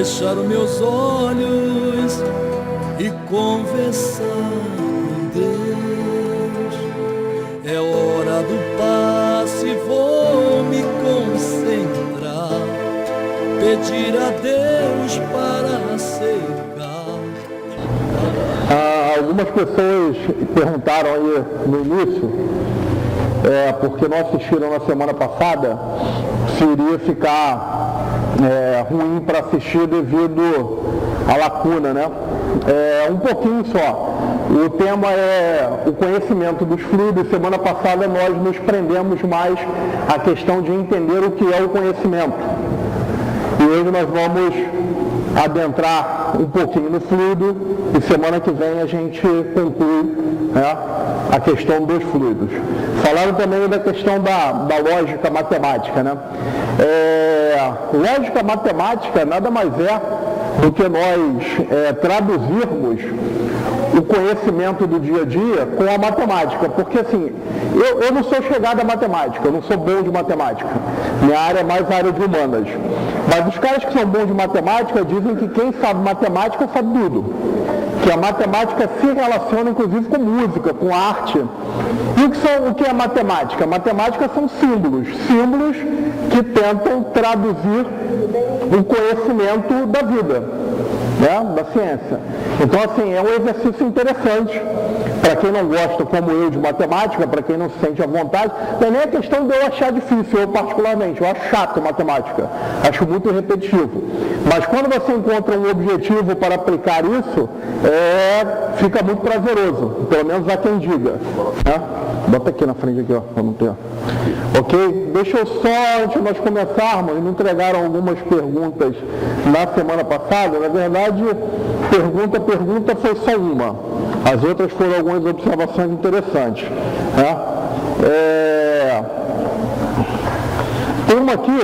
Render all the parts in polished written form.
fechar os meus olhos e conversar com Deus. É hora do passe e vou me concentrar, pedir a Deus para cegar. Algumas pessoas perguntaram aí no início, porque não assistiram na semana passada, se iria ficar ruim para assistir devido à lacuna, né? Um pouquinho só. O tema é o conhecimento dos fluidos. Semana passada nós nos prendemos mais à questão de entender o que é o conhecimento. E hoje nós vamos adentrar um pouquinho no fluido e semana que vem a gente conclui, né, a questão dos fluidos. Falaram também da questão da lógica matemática, né? Lógica matemática nada mais é do que nós traduzirmos o conhecimento do dia a dia com a matemática, porque assim, eu não sou chegado à matemática, eu não sou bom de matemática, minha área é mais a área de humanas, mas os caras que são bons de matemática dizem que quem sabe matemática sabe tudo, que a matemática se relaciona inclusive com música, com arte. E o que é matemática? Matemática são símbolos que tentam traduzir o conhecimento da vida, né, da ciência. Então, assim, é um exercício interessante para quem não gosta, como eu, de matemática, para quem não se sente à vontade. Não é nem a questão de eu achar difícil, eu particularmente, eu acho chato matemática, acho muito repetitivo. Mas quando você encontra um objetivo para aplicar isso, fica muito prazeroso, pelo menos há quem diga, né? Bota aqui na frente, aqui, ó, para não ter. Ok? Deixa eu só, antes de nós começarmos, me entregaram algumas perguntas na semana passada. Na verdade, pergunta foi só uma. As outras foram algumas observações interessantes, né? Tem uma aqui,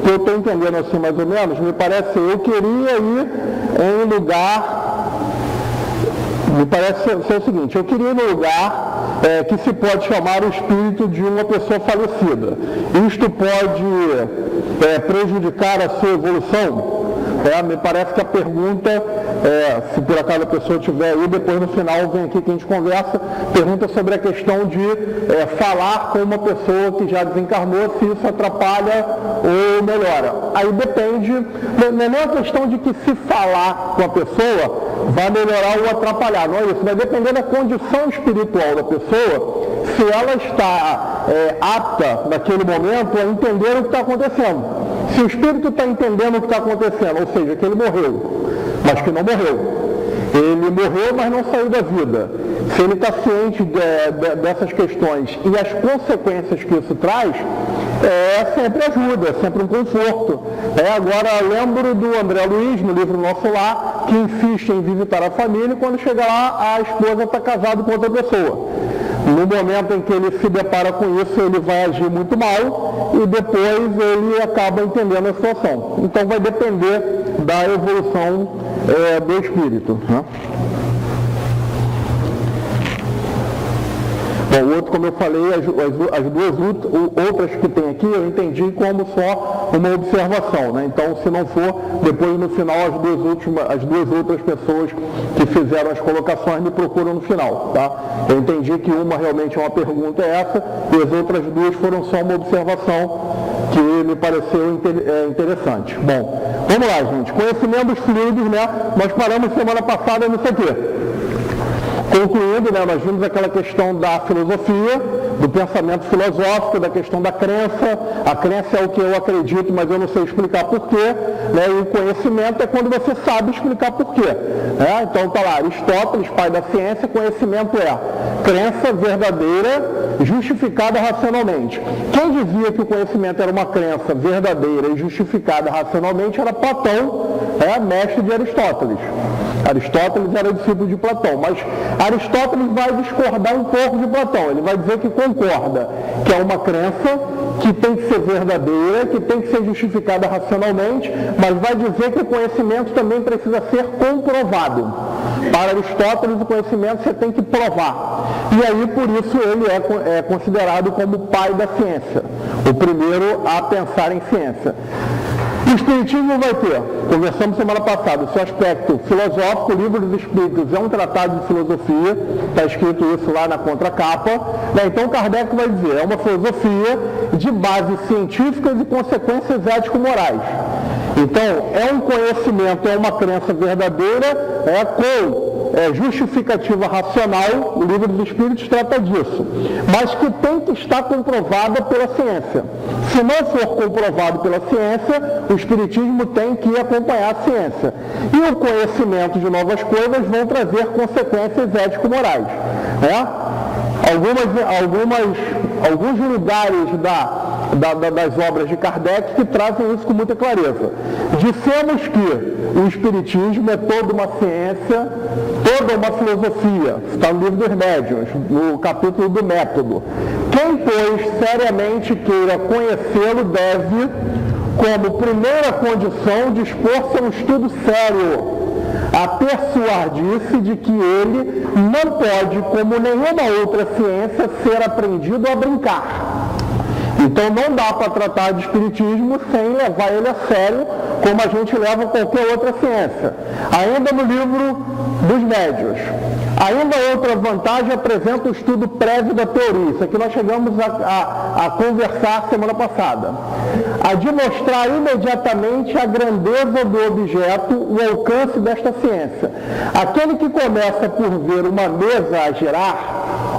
que eu estou entendendo assim mais ou menos, me parece, eu queria ir em lugar... Me parece ser o seguinte, eu queria ir no lugar que se pode chamar o espírito de uma pessoa falecida. Isto pode prejudicar a sua evolução? Me parece que a pergunta, se por acaso a pessoa estiver aí, depois no final vem aqui que a gente conversa, pergunta sobre a questão de falar com uma pessoa que já desencarnou, se isso atrapalha ou melhora. Aí depende, não é nem a questão de que se falar com a pessoa vai melhorar ou atrapalhar, não é isso, vai depender da condição espiritual da pessoa, se ela está apta naquele momento a entender o que está acontecendo. Se o espírito está entendendo o que está acontecendo, ou seja, que ele morreu, mas que não morreu. Ele morreu, mas não saiu da vida. Se ele está ciente dessas questões e as consequências que isso traz, sempre ajuda, é sempre um conforto. Agora, lembro do André Luiz, no livro Nosso Lar, que insiste em visitar a família e quando chega lá, a esposa está casada com outra pessoa. No momento em que ele se depara com isso, ele vai agir muito mal e depois ele acaba entendendo a situação. Então vai depender da evolução do espírito, né? Bom, o outro, como eu falei, as duas outras que tem aqui, eu entendi como só uma observação, né? Então, se não for, depois no final, as duas outras pessoas que fizeram as colocações me procuram no final, tá? Eu entendi que uma realmente é uma pergunta essa, e as outras duas foram só uma observação que me pareceu interessante. Bom, vamos lá, gente. Conhecimento dos fluidos, né? Nós paramos semana passada nisso aqui. Concluindo, né, nós vimos aquela questão da filosofia, do pensamento filosófico, da questão da crença. A crença é o que eu acredito, mas eu não sei explicar porquê, né? E o conhecimento é quando você sabe explicar porquê. Então está lá, Aristóteles, pai da ciência, conhecimento é crença verdadeira justificada racionalmente. Quem dizia que o conhecimento era uma crença verdadeira e justificada racionalmente era Platão, mestre de Aristóteles. Aristóteles era discípulo de Platão, mas Aristóteles vai discordar um pouco de Platão. Ele vai dizer que concorda que é uma crença que tem que ser verdadeira, que tem que ser justificada racionalmente, mas vai dizer que o conhecimento também precisa ser comprovado. Para Aristóteles, o conhecimento você tem que provar. E aí, por isso, ele é considerado como o pai da ciência, o primeiro a pensar em ciência. O Espiritismo vai ter, conversamos semana passada, o seu aspecto filosófico. O Livro dos Espíritos é um tratado de filosofia, está escrito isso lá na contracapa, né? Então Kardec vai dizer, é uma filosofia de bases científicas e consequências ético-morais. Então, é um conhecimento, é uma crença verdadeira, com justificativa racional. O Livro dos Espíritos trata disso, mas que tem que estar comprovada pela ciência. Se não for comprovado pela ciência, o Espiritismo tem que acompanhar a ciência. E o conhecimento de novas coisas vão trazer consequências ético-morais. Alguns lugares das obras de Kardec que trazem isso com muita clareza. Dissemos que o Espiritismo é toda uma ciência, toda uma filosofia. Está no Livro dos Médiuns, no capítulo do método. Quem, pois, seriamente queira conhecê-lo deve, como primeira condição, dispor-se a um estudo sério, a persuadir-se de que ele não pode, como nenhuma outra ciência, ser aprendido a brincar. Então não dá para tratar de Espiritismo sem levar ele a sério, como a gente leva qualquer outra ciência. Ainda no Livro dos Médiuns, ainda outra vantagem apresenta o estudo prévio da teoria. Isso aqui nós chegamos a conversar semana passada. A de mostrar imediatamente a grandeza do objeto, o alcance desta ciência. Aquele que começa por ver uma mesa a girar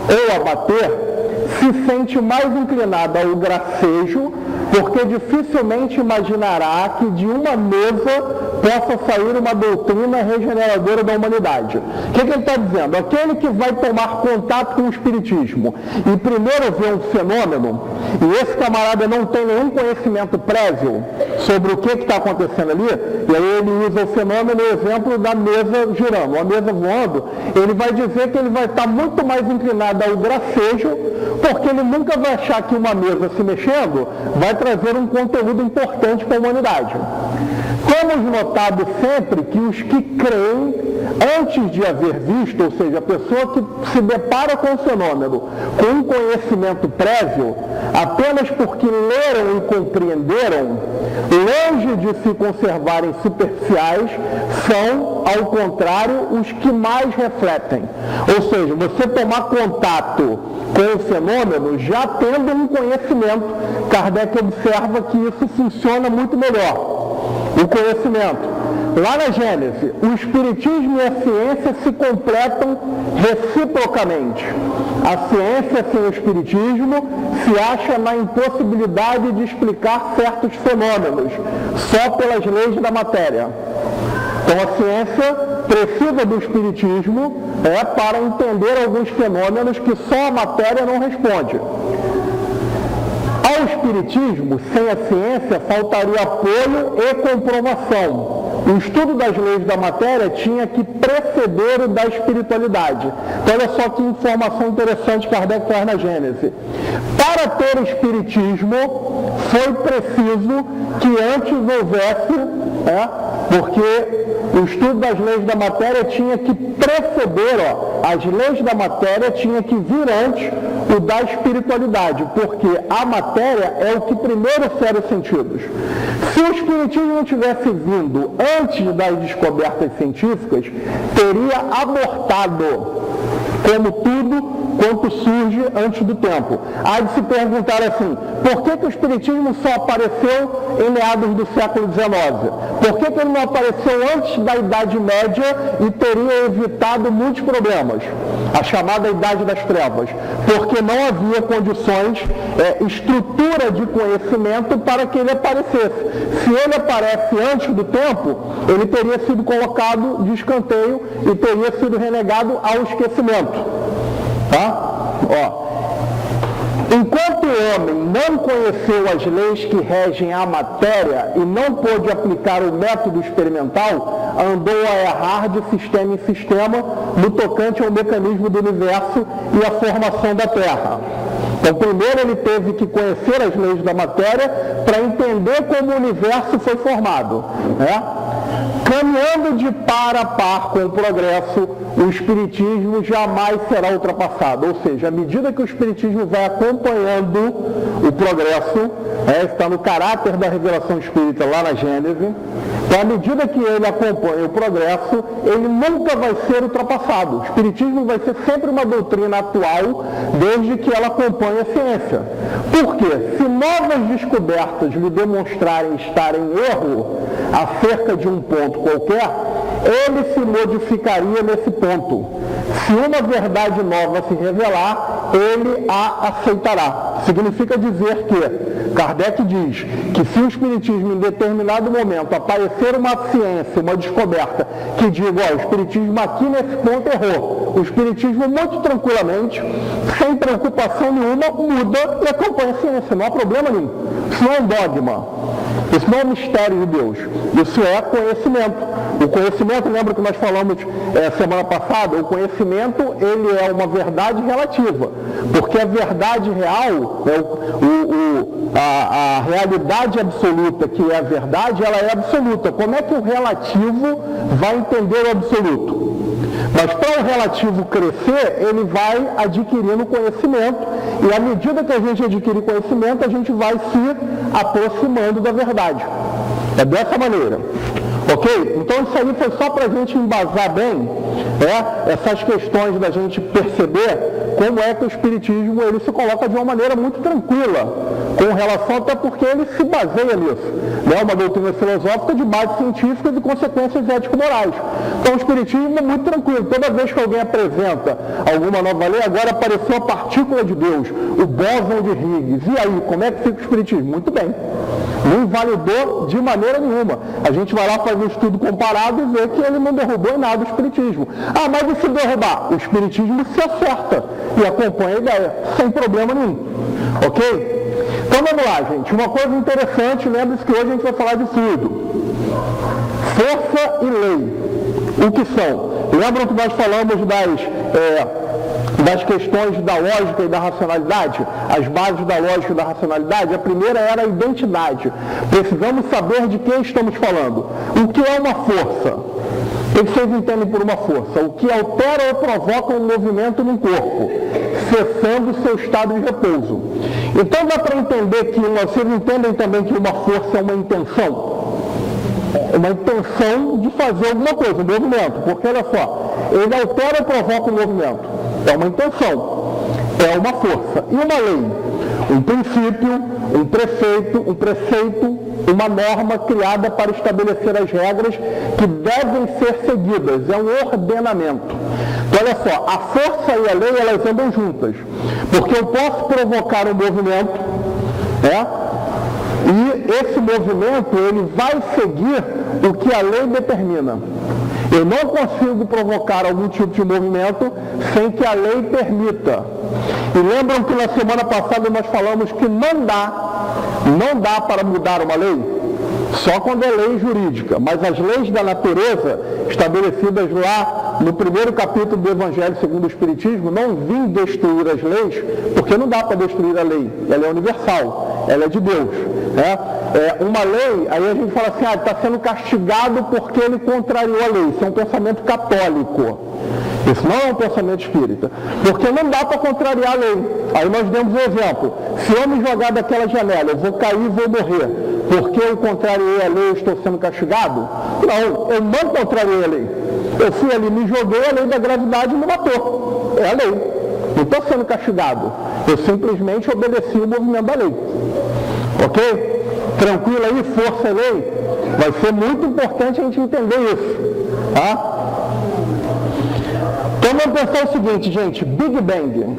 ou a bater, se sente mais inclinado ao gracejo, porque dificilmente imaginará que de uma mesa possa sair uma doutrina regeneradora da humanidade. O que ele está dizendo? Aquele que vai tomar contato com o Espiritismo e primeiro vê um fenômeno, e esse camarada não tem nenhum conhecimento prévio sobre o que está acontecendo ali, e aí ele usa o fenômeno, o exemplo da mesa girando, uma mesa voando, ele vai dizer que ele vai estar muito mais inclinado ao gracejo, porque ele nunca vai achar que uma mesa se mexendo vai trazer um conteúdo importante para a humanidade. Temos notado sempre que os que creem antes de haver visto, ou seja, a pessoa que se depara com o fenômeno com um conhecimento prévio, apenas porque leram e compreenderam, longe de se conservarem superficiais, são, ao contrário, os que mais refletem. Ou seja, você tomar contato com o fenômeno já tendo um conhecimento. Kardec observa que isso funciona muito melhor. O conhecimento. Lá na Gênese, o Espiritismo e a ciência se completam reciprocamente. A ciência sem o Espiritismo se acha na impossibilidade de explicar certos fenômenos, só pelas leis da matéria. Então a ciência precisa do Espiritismo para entender alguns fenômenos que só a matéria não responde. Ao Espiritismo, sem a ciência, faltaria apoio e comprovação. O estudo das leis da matéria tinha que preceder o da espiritualidade. Então, olha só que informação interessante que Kardec traz na Gênese. Para ter o Espiritismo, foi preciso que antes houvesse, porque o estudo das leis da matéria tinha que preceder, as leis da matéria tinha que vir antes o da espiritualidade, porque a matéria é o que primeiro fere os sentidos. Se o Espiritismo não tivesse vindo antes das descobertas científicas, teria abortado, como tudo quanto surge antes do tempo. Há de se perguntar assim, por que o Espiritismo só apareceu em meados do século XIX? Por que ele não apareceu antes da Idade Média e teria evitado muitos problemas? A chamada Idade das Trevas. Porque não havia condições, estrutura de conhecimento para que ele aparecesse. Se ele aparece antes do tempo, ele teria sido colocado de escanteio e teria sido renegado ao esquecimento. Enquanto o homem não conheceu as leis que regem a matéria e não pôde aplicar o método experimental, andou a errar de sistema em sistema no tocante ao mecanismo do universo e à formação da Terra. Então, primeiro ele teve que conhecer as leis da matéria para entender como o universo foi formado. Caminhando de par a par com o progresso, o Espiritismo jamais será ultrapassado. Ou seja, à medida que o Espiritismo vai acompanhando o progresso, está no caráter da revelação espírita lá na Gênese, então, à medida que ele acompanha o progresso, ele nunca vai ser ultrapassado. O Espiritismo vai ser sempre uma doutrina atual, desde que ela acompanhe a ciência. Por quê? Se novas descobertas lhe demonstrarem estar em erro acerca de um ponto qualquer, ele se modificaria nesse ponto. Se uma verdade nova se revelar, ele a aceitará. Significa dizer que Kardec diz que se o Espiritismo em determinado momento aparecer uma ciência, uma descoberta, que diga, o Espiritismo aqui nesse ponto errou, o Espiritismo muito tranquilamente, sem preocupação nenhuma, muda e acompanha a ciência, não há problema nenhum. Isso não é um dogma, isso não é um mistério de Deus, isso é conhecimento. O conhecimento, lembra que nós falamos semana passada, o conhecimento ele é uma verdade relativa, porque a verdade real, a realidade absoluta, que é a verdade, ela é absoluta. Como é que o relativo vai entender o absoluto? Mas para o relativo crescer, ele vai adquirindo conhecimento, e à medida que a gente adquire conhecimento, a gente vai se aproximando da verdade. É dessa maneira. Ok? Então isso aí foi só para a gente embasar bem essas questões da gente perceber como é que o Espiritismo ele se coloca de uma maneira muito tranquila com relação, até porque ele se baseia nisso. É uma doutrina filosófica de base científica e de consequências ético-morais. Então o Espiritismo é muito tranquilo. Toda vez que alguém apresenta alguma nova lei, agora apareceu a partícula de Deus, o bóson de Higgs. E aí, como é que fica o Espiritismo? Muito bem. Não invalidou de maneira nenhuma. A gente vai lá fazer um estudo comparado e vê que ele não derrubou em nada o Espiritismo. Ah, mas e se derrubar? O Espiritismo se acerta e acompanha a ideia, sem problema nenhum. Ok? Então vamos lá, gente. Uma coisa interessante, lembre-se que hoje a gente vai falar de fluido. Força e lei. O que são? Lembram que nós falamos das questões da lógica e da racionalidade, as bases da lógica e da racionalidade? A primeira era a identidade. Precisamos saber de quem estamos falando. O que é uma força? O que vocês entendem por uma força? O que altera ou provoca um movimento no corpo, cessando o seu estado de repouso. Então dá para entender que, vocês entendem também que uma força é uma intenção? Uma intenção de fazer alguma coisa, um movimento. Porque olha só, ele altera ou provoca um movimento. É uma intenção, é uma força. E uma lei? Um princípio, um preceito, uma norma criada para estabelecer as regras que devem ser seguidas. É um ordenamento. Então, olha só, a força e a lei, elas andam juntas. Porque eu posso provocar um movimento, e esse movimento, ele vai seguir o que a lei determina. Eu não consigo provocar algum tipo de movimento sem que a lei permita. E lembram que na semana passada nós falamos que não dá para mudar uma lei? Só quando é lei jurídica. Mas as leis da natureza, estabelecidas lá no primeiro capítulo do Evangelho segundo o Espiritismo, não vêm destruir as leis, porque não dá para destruir a lei. Ela é universal, ela é de Deus. Uma lei, aí a gente fala assim, está sendo castigado porque ele contrariou a lei. Isso é um pensamento católico. Isso não é um pensamento espírita. Porque não dá para contrariar a lei. Aí nós demos um exemplo. Se eu me jogar daquela janela, eu vou cair e vou morrer. Porque eu contrariei a lei e estou sendo castigado? Não, eu não contrariei a lei. Eu fui ali, me joguei, a lei da gravidade me matou. É a lei. Não estou sendo castigado. Eu simplesmente obedeci o movimento da lei. Ok? Tranquilo aí, força e lei? Vai ser muito importante a gente entender isso. Tá? Então vamos pensar o seguinte, gente, Big Bang.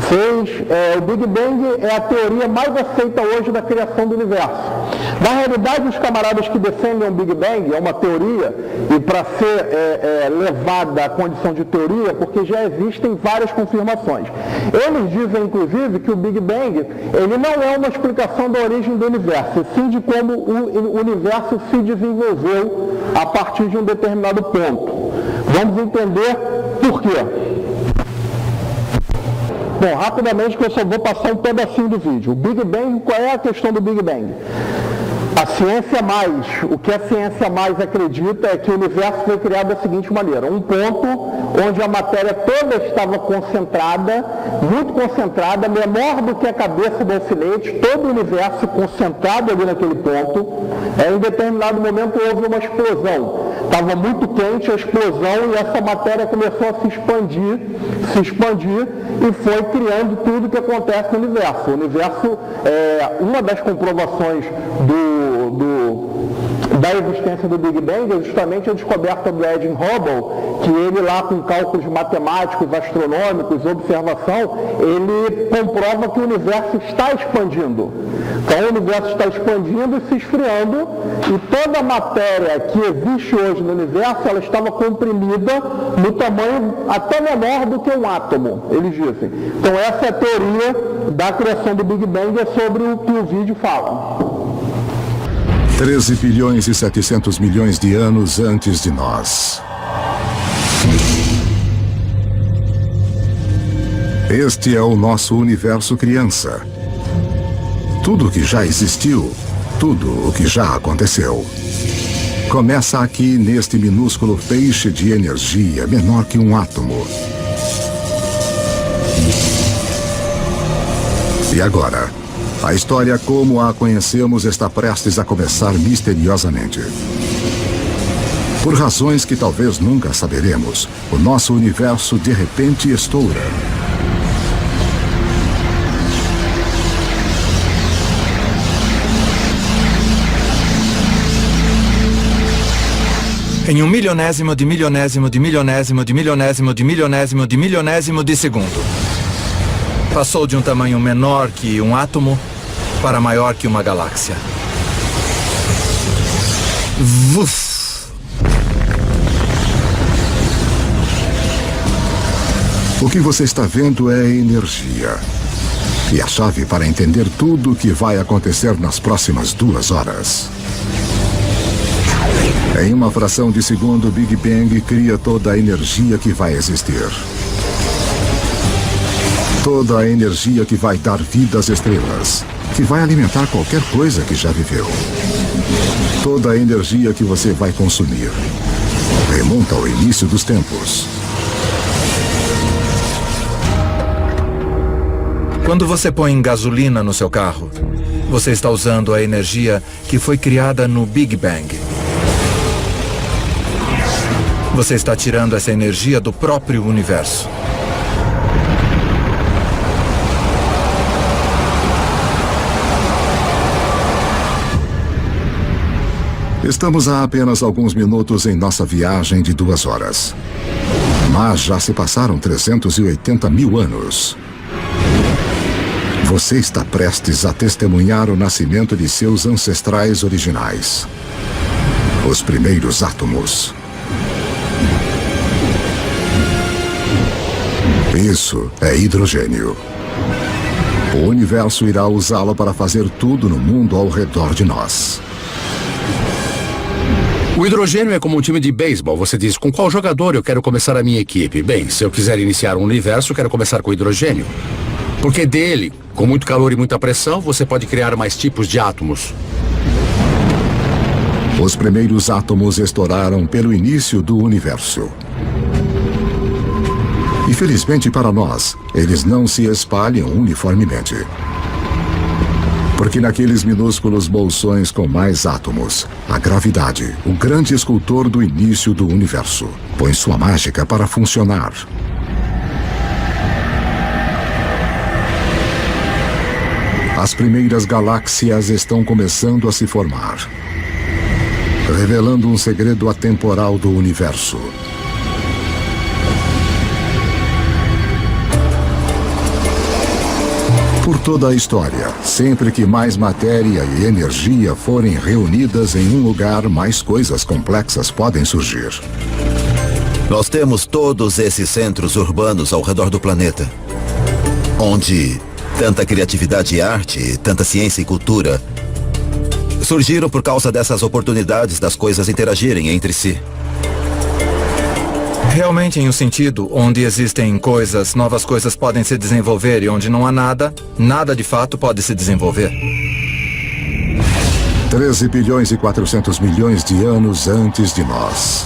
O Big Bang é a teoria mais aceita hoje da criação do universo. Na realidade, os camaradas que defendem o Big Bang é uma teoria, e para ser levada à condição de teoria, porque já existem várias confirmações. Eles dizem, inclusive, que o Big Bang ele não é uma explicação da origem do universo, e sim de como o universo se desenvolveu a partir de um determinado ponto. Vamos entender por quê. Bom, rapidamente, que eu só vou passar um pedacinho do vídeo. O Big Bang, qual é a questão do Big Bang? A ciência mais, o que a ciência mais acredita é que o universo foi criado da seguinte maneira: um ponto onde a matéria toda estava concentrada, muito concentrada, menor do que a cabeça do alfinete, todo o universo concentrado ali naquele ponto. Em determinado momento houve uma explosão. Estava muito quente a explosão e essa matéria começou a se expandir e foi criando tudo que acontece no universo. O universo, uma das comprovações da existência do Big Bang é justamente a descoberta do Edwin Hubble, que ele lá com cálculos matemáticos, astronômicos, observação, ele comprova que o universo está expandindo. Então o universo está expandindo e se esfriando, e toda a matéria que existe hoje no universo, ela estava comprimida no tamanho até menor do que um átomo, eles dizem. Então essa é a teoria da criação do Big Bang, é sobre o que o vídeo fala. 13 bilhões e 700 milhões de anos antes de nós. Este é o nosso universo criança. Tudo o que já existiu, tudo o que já aconteceu, começa aqui neste minúsculo feixe de energia menor que um átomo. E agora, a história como a conhecemos está prestes a começar misteriosamente. Por razões que talvez nunca saberemos, o nosso universo de repente estoura. Em um milionésimo de milionésimo de milionésimo de milionésimo de milionésimo de milionésimo de segundo. Passou de um tamanho menor que um átomo para maior que uma galáxia. Vuf! O que você está vendo é energia. E a chave para entender tudo o que vai acontecer nas próximas 2 horas. Em uma fração de segundo, o Big Bang cria toda a energia que vai existir. Toda a energia que vai dar vida às estrelas, que vai alimentar qualquer coisa que já viveu. Toda a energia que você vai consumir remonta ao início dos tempos. Quando você põe gasolina no seu carro, você está usando a energia que foi criada no Big Bang. Você está tirando essa energia do próprio universo. Estamos há apenas alguns minutos em nossa viagem de 2 horas. Mas já se passaram 380 mil anos. Você está prestes a testemunhar o nascimento de seus ancestrais originais. Os primeiros átomos. Isso é hidrogênio. O universo irá usá-lo para fazer tudo no mundo ao redor de nós. O hidrogênio é como um time de beisebol. Você diz, com qual jogador eu quero começar a minha equipe? Bem, se eu quiser iniciar um universo, eu quero começar com hidrogênio. Porque dele, com muito calor e muita pressão, você pode criar mais tipos de átomos. Os primeiros átomos estouraram pelo início do universo. Infelizmente para nós, eles não se espalham uniformemente. Porque naqueles minúsculos bolsões com mais átomos, a gravidade, o grande escultor do início do universo, põe sua mágica para funcionar. As primeiras galáxias estão começando a se formar, revelando um segredo atemporal do universo. Por toda a história, sempre que mais matéria e energia forem reunidas em um lugar, mais coisas complexas podem surgir. Nós temos todos esses centros urbanos ao redor do planeta, onde tanta criatividade e arte, tanta ciência e cultura surgiram por causa dessas oportunidades das coisas interagirem entre si. Realmente em um sentido onde existem coisas, novas coisas podem se desenvolver e onde não há nada, nada de fato pode se desenvolver. 13 bilhões e 400 milhões de anos antes de nós.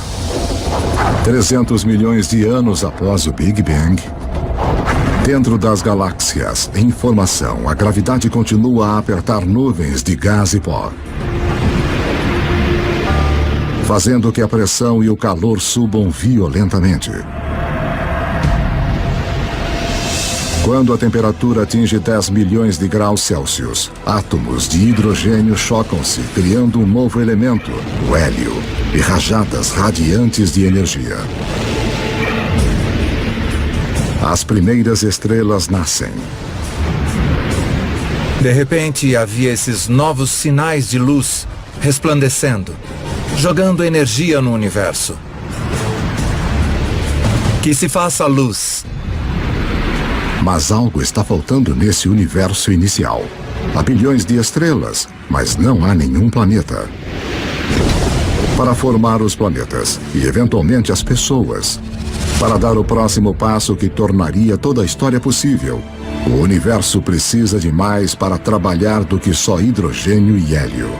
300 milhões de anos após o Big Bang. Dentro das galáxias, em formação, a gravidade continua a apertar nuvens de gás e pó, fazendo que a pressão e o calor subam violentamente. Quando a temperatura atinge 10 milhões de graus Celsius, átomos de hidrogênio chocam-se, criando um novo elemento, o hélio, e rajadas radiantes de energia. As primeiras estrelas nascem. De repente, havia esses novos sinais de luz resplandecendo, jogando energia no universo. Que se faça luz. Mas algo está faltando nesse universo inicial. Há bilhões de estrelas, mas não há nenhum planeta. Para formar os planetas e, eventualmente, as pessoas, para dar o próximo passo que tornaria toda a história possível, o universo precisa de mais para trabalhar do que só hidrogênio e hélio.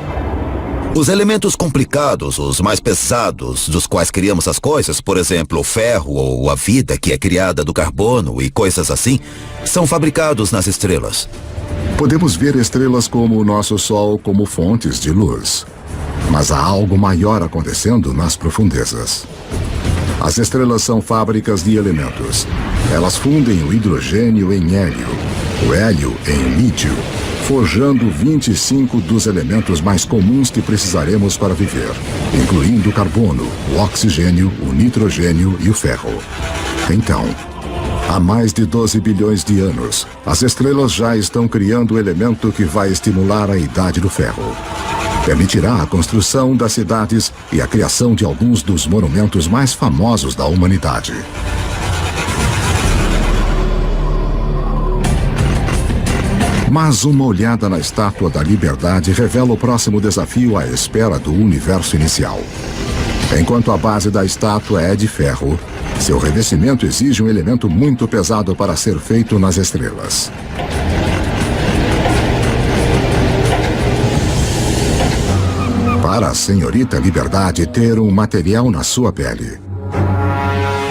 Os elementos complicados, os mais pesados, dos quais criamos as coisas, por exemplo, o ferro ou a vida que é criada do carbono e coisas assim, são fabricados nas estrelas. Podemos ver estrelas como o nosso Sol como fontes de luz. Mas há algo maior acontecendo nas profundezas. As estrelas são fábricas de elementos. Elas fundem o hidrogênio em hélio, o hélio em lítio, forjando 25 dos elementos mais comuns que precisaremos para viver, incluindo o carbono, o oxigênio, o nitrogênio e o ferro. Então, há mais de 12 bilhões de anos, as estrelas já estão criando o elemento que vai estimular a idade do ferro. Permitirá a construção das cidades e a criação de alguns dos monumentos mais famosos da humanidade. Mas uma olhada na Estátua da Liberdade revela o próximo desafio à espera do universo inicial. Enquanto a base da estátua é de ferro, seu revestimento exige um elemento muito pesado para ser feito nas estrelas. Para a senhorita Liberdade ter um material na sua pele.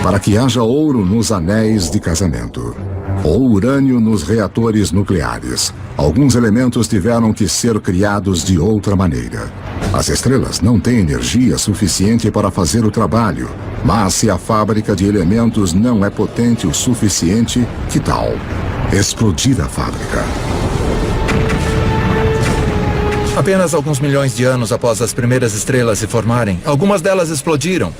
Para que haja ouro nos anéis de casamento. Ou urânio nos reatores nucleares. Alguns elementos tiveram que ser criados de outra maneira. As estrelas não têm energia suficiente para fazer o trabalho, mas se a fábrica de elementos não é potente o suficiente, que tal explodir a fábrica? Apenas alguns milhões de anos após as primeiras estrelas se formarem, algumas delas explodiram.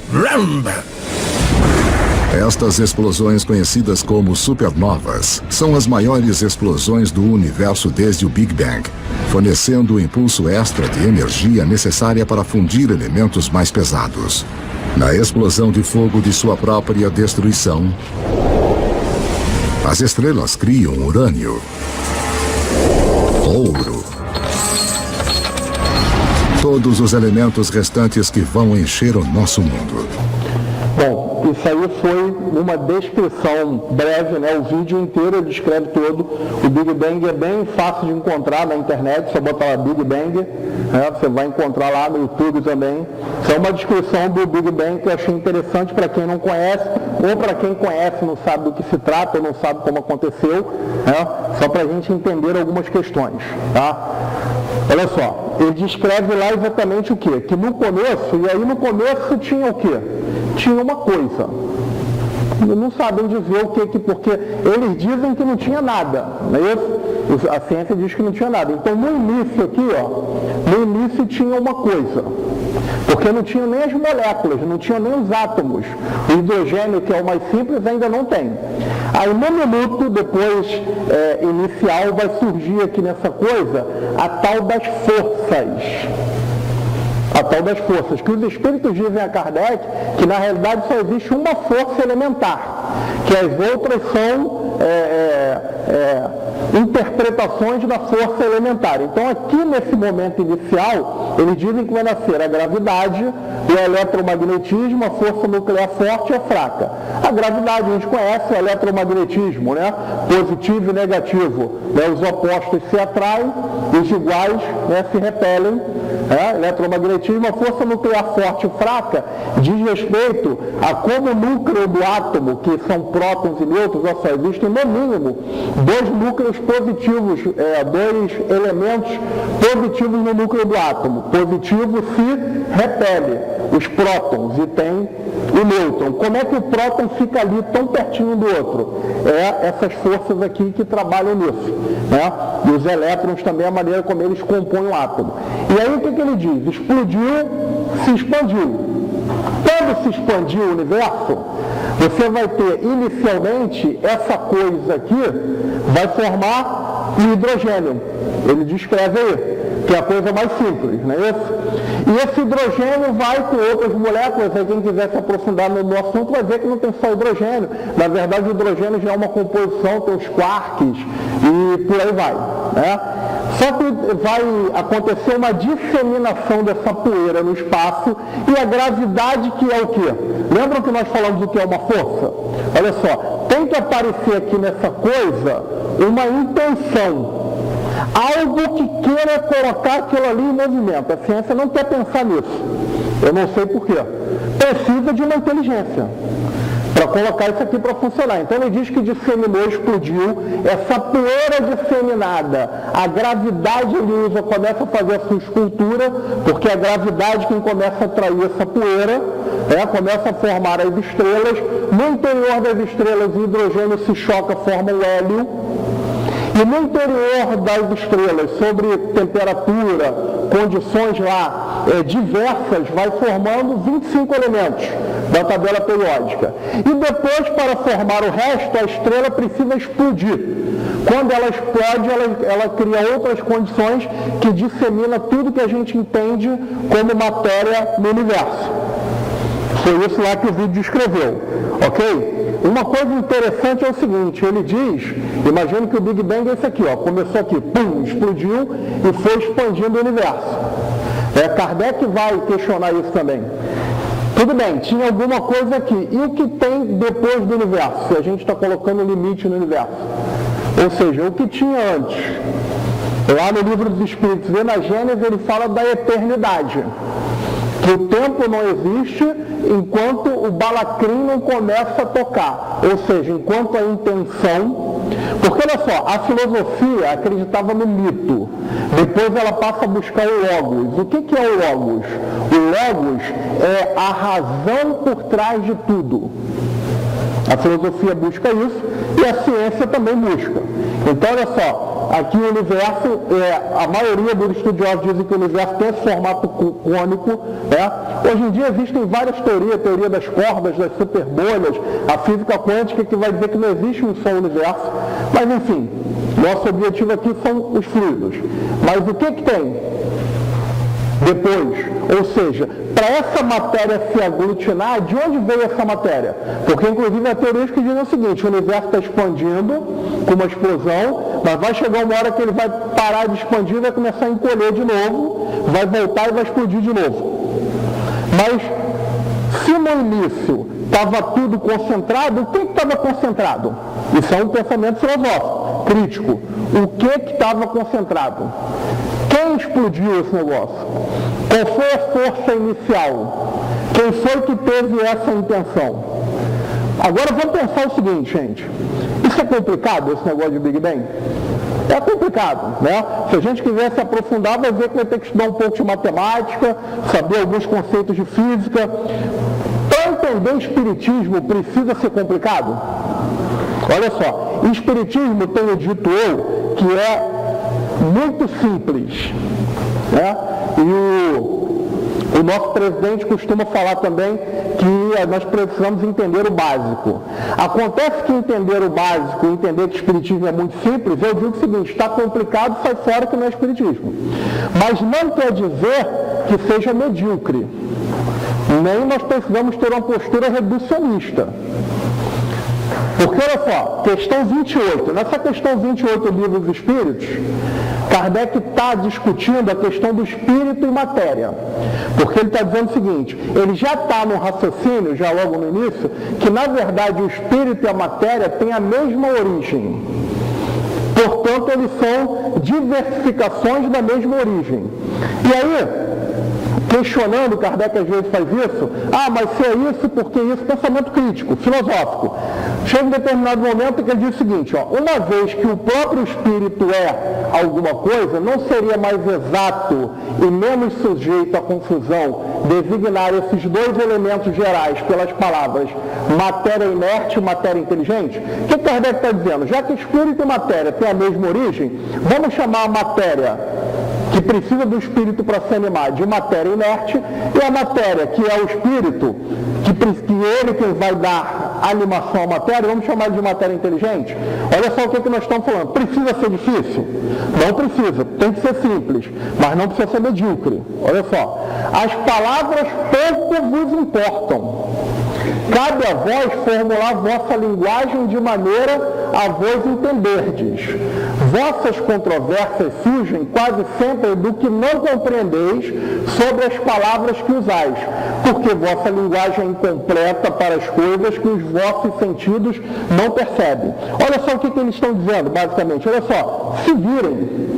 Estas explosões, conhecidas como supernovas, são as maiores explosões do universo desde o Big Bang, fornecendo o impulso extra de energia necessária para fundir elementos mais pesados. Na explosão de fogo de sua própria destruição, as estrelas criam urânio, ouro, todos os elementos restantes que vão encher o nosso mundo. Bom, isso aí foi uma descrição breve, né? O vídeo inteiro ele descreve todo. O Big Bang é bem fácil de encontrar na internet, só botar lá Big Bang, né? Você vai encontrar lá no YouTube também. Isso é uma descrição do Big Bang que eu achei interessante para quem não conhece, ou para quem conhece não sabe do que se trata, ou não sabe como aconteceu, né? Só para a gente entender algumas questões, tá? Olha só, ele descreve lá exatamente o quê? Que no começo, e aí no começo tinha o quê? Tinha uma coisa. Não sabem dizer o que, porque eles dizem que não tinha nada, não é isso? A ciência diz que não tinha nada. Então no início aqui, ó, no início tinha uma coisa. Porque não tinha nem as moléculas, não tinha nem os átomos. O hidrogênio, que é o mais simples, ainda não tem. Aí no minuto depois inicial vai surgir aqui nessa coisa a tal das forças. A tal das forças, que os espíritos dizem a Kardec que na realidade só existe uma força elementar, que as outras são interpretações da força elementar. Então aqui nesse momento inicial, eles dizem que vai nascer a gravidade, O eletromagnetismo, a força nuclear forte é fraca. A gravidade, a gente conhece o eletromagnetismo, né? Positivo e negativo. Né? Os opostos se atraem, os iguais, né, se repelem. Eletromagnetismo, a força nuclear forte e fraca diz respeito a como o núcleo do átomo, que são prótons e nêutrons, ou seja, existem no mínimo dois núcleos positivos, dois elementos positivos no núcleo do átomo. Positivo se repele, os prótons, e tem o nêutron. Como é que o próton fica ali tão pertinho do outro? Essas forças aqui que trabalham nisso. Né? E os elétrons também, a maneira como eles compõem o átomo. E aí o que ele diz? Explodiu, se expandiu. Quando se expandir o universo, você vai ter inicialmente essa coisa aqui, vai formar o hidrogênio. Ele descreve aí, que é a coisa mais simples, não é isso? E esse hidrogênio vai com outras moléculas, aí quem quiser se aprofundar no assunto vai ver que não tem só hidrogênio. Na verdade, o hidrogênio já é uma composição, tem os quarks e por aí vai. Né? Só que vai acontecer uma disseminação dessa poeira no espaço e a gravidade, que é o quê? Lembram que nós falamos do que é uma força? Olha só, tem que aparecer aqui nessa coisa uma intenção. Algo que queira colocar aquilo ali em movimento. A ciência não quer pensar nisso. Eu não sei porquê. Precisa de uma inteligência para colocar isso aqui para funcionar. Então ele diz que disseminou, explodiu, essa poeira disseminada, a gravidade ele usa, começa a fazer a sua escultura, porque a gravidade quem começa a atrair essa poeira, começa a formar as estrelas. No interior das estrelas o hidrogênio se choca, forma o hélio. E no interior das estrelas, sobre temperatura, condições lá diversas, vai formando 25 elementos da tabela periódica. E depois, para formar o resto, a estrela precisa explodir. Quando ela explode, ela cria outras condições que dissemina tudo que a gente entende como matéria no universo. Foi isso lá que o vídeo descreveu, ok? Uma coisa interessante é o seguinte, ele diz, imagine que o Big Bang é esse aqui, começou aqui, pum, explodiu e foi expandindo o universo. Kardec vai questionar isso também. Tudo bem, tinha alguma coisa aqui. E o que tem depois do universo? Se a gente está colocando limite no universo. Ou seja, o que tinha antes. Lá no Livro dos Espíritos e na Gênesis ele fala da eternidade. Que o tempo não existe enquanto o balacrim não começa a tocar. Ou seja, enquanto a intenção... Porque olha só, a filosofia acreditava no mito. Depois ela passa a buscar o logos. O que é o logos? O logos é a razão por trás de tudo. A filosofia busca isso e a ciência também busca. Então olha só, aqui o universo, a maioria dos estudiosos dizem que o universo tem esse formato cônico. Hoje em dia existem várias teorias, a teoria das cordas, das superbolhas, a física quântica que vai dizer que não existe um só universo. Mas enfim, nosso objetivo aqui são os fluidos. Mas o que tem depois? Ou seja, para essa matéria se aglutinar, de onde veio essa matéria? Porque inclusive há teorias que dizem o seguinte, o universo está expandindo com uma explosão, mas vai chegar uma hora que ele vai parar de expandir e vai começar a encolher de novo, vai voltar e vai explodir de novo. Mas se no início estava tudo concentrado, o que estava concentrado? Isso é um pensamento filosófico, crítico. O que estava concentrado? Quem explodiu esse negócio? Qual foi a força inicial? Quem foi que teve essa intenção? Agora vamos pensar o seguinte, gente. Isso é complicado, esse negócio de Big Bang? É complicado, né? Se a gente quiser se aprofundar, vai ver que vai ter que estudar um pouco de matemática, saber alguns conceitos de física. Para entender espiritismo, precisa ser complicado? Olha só, espiritismo, tenho dito eu, que é muito simples, né? E o nosso presidente costuma falar também que nós precisamos entender o básico. Acontece que entender o básico, entender que o espiritismo é muito simples, eu digo o seguinte, está complicado, sai fora que não é espiritismo. Mas não quer dizer que seja medíocre. Nem nós precisamos ter uma postura reducionista. Porque olha só, questão 28, nessa questão 28 do Livro dos Espíritos, Kardec está discutindo a questão do espírito e matéria, porque ele está dizendo o seguinte, ele já está no raciocínio, já logo no início, que na verdade o espírito e a matéria têm a mesma origem. Portanto, eles são diversificações da mesma origem. E aí, questionando, Kardec às vezes faz isso, mas se é isso, porque isso? Pensamento crítico, filosófico. Chega um determinado momento que ele diz o seguinte, uma vez que o próprio espírito é alguma coisa, não seria mais exato e menos sujeito à confusão designar esses dois elementos gerais pelas palavras matéria inerte e matéria inteligente? O que Kardec está dizendo? Já que espírito e matéria têm a mesma origem, vamos chamar a matéria que precisa do espírito para se animar de matéria inerte, e a matéria, que é o espírito, que ele que vai dar animação à matéria, vamos chamar de matéria inteligente? Olha só o que nós estamos falando. Precisa ser difícil? Não precisa, tem que ser simples, mas não precisa ser medíocre. Olha só, as palavras pouco vos importam. Cabe a vós formular vossa linguagem de maneira a vos entenderdes. Vossas controvérsias surgem quase sempre do que não compreendeis sobre as palavras que usais, porque vossa linguagem é incompleta para as coisas que os vossos sentidos não percebem. Olha só o que eles estão dizendo, basicamente. Olha só, se virem.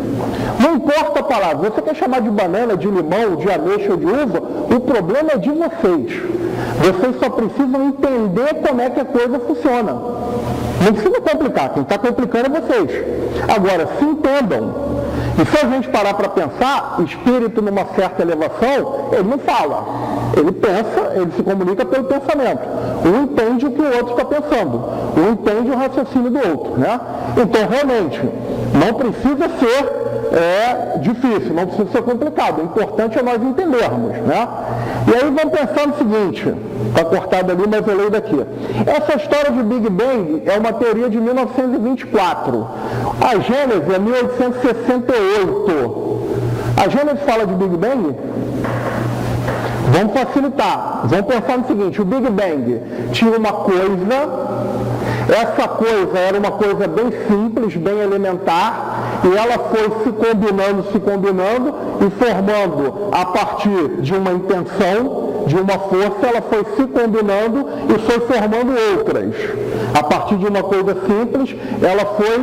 Não importa a palavra. Você quer chamar de banana, de limão, de ameixa ou de uva, o problema é de vocês. Vocês só precisam entender como é que a coisa funciona. Não precisa complicar, quem está complicando é vocês. Agora, se entendam. E se a gente parar para pensar, espírito numa certa elevação, ele não fala. Ele pensa, ele se comunica pelo pensamento. Um entende o que o outro está pensando. Um entende o raciocínio do outro. Né? Então, realmente, não precisa ser difícil, não precisa ser complicado. O importante é nós entendermos. Né? E aí vamos pensar no seguinte, está cortado ali, mas eu leio daqui. Essa história de Big Bang é uma teoria de 1924. A Gênese é 1868. A Gênese fala de Big Bang? Vamos facilitar. Vamos pensar no seguinte, o Big Bang tinha uma coisa, essa coisa era uma coisa bem simples, bem elementar, e ela foi se combinando e formando a partir de uma intenção, de uma força, ela foi se combinando e foi formando outras. A partir de uma coisa simples, ela foi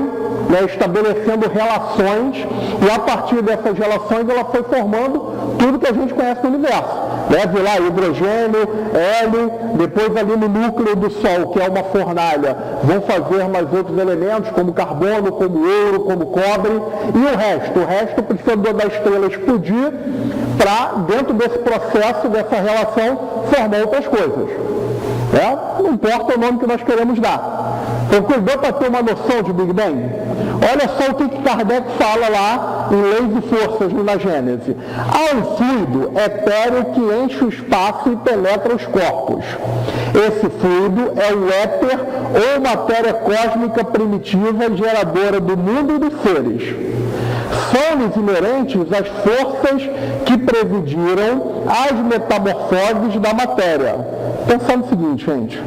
estabelecendo relações, e a partir dessas relações ela foi formando tudo que a gente conhece no universo. Viu lá hidrogênio, hélio, depois ali no núcleo do Sol, que é uma fornalha, vão fazer mais outros elementos, como carbono, como ouro, como cobre, e o resto precisa da estrela explodir para, dentro desse processo, dessa relação, formar outras coisas. Não importa o nome que nós queremos dar. Então, deu para ter uma noção de Big Bang? Olha só o que Kardec fala lá em Leis e Forças na Gênese. Há um fluido etéreo que enche o espaço e penetra os corpos. Esse fluido é o éter ou matéria cósmica primitiva geradora do mundo e dos seres. São-lhes inerentes as forças que presidiram as metamorfoses da matéria. Pensar no seguinte, gente,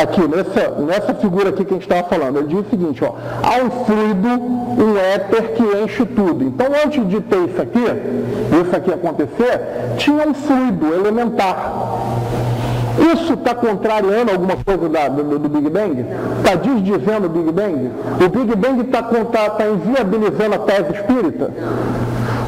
aqui nessa figura aqui que a gente estava falando, ele diz o seguinte, há um fluido, um éter que enche tudo. Então, antes de ter isso aqui acontecer, tinha um fluido elementar. Isso está contrariando alguma coisa do Big Bang? Está desdizendo o Big Bang? O Big Bang está inviabilizando a tese espírita?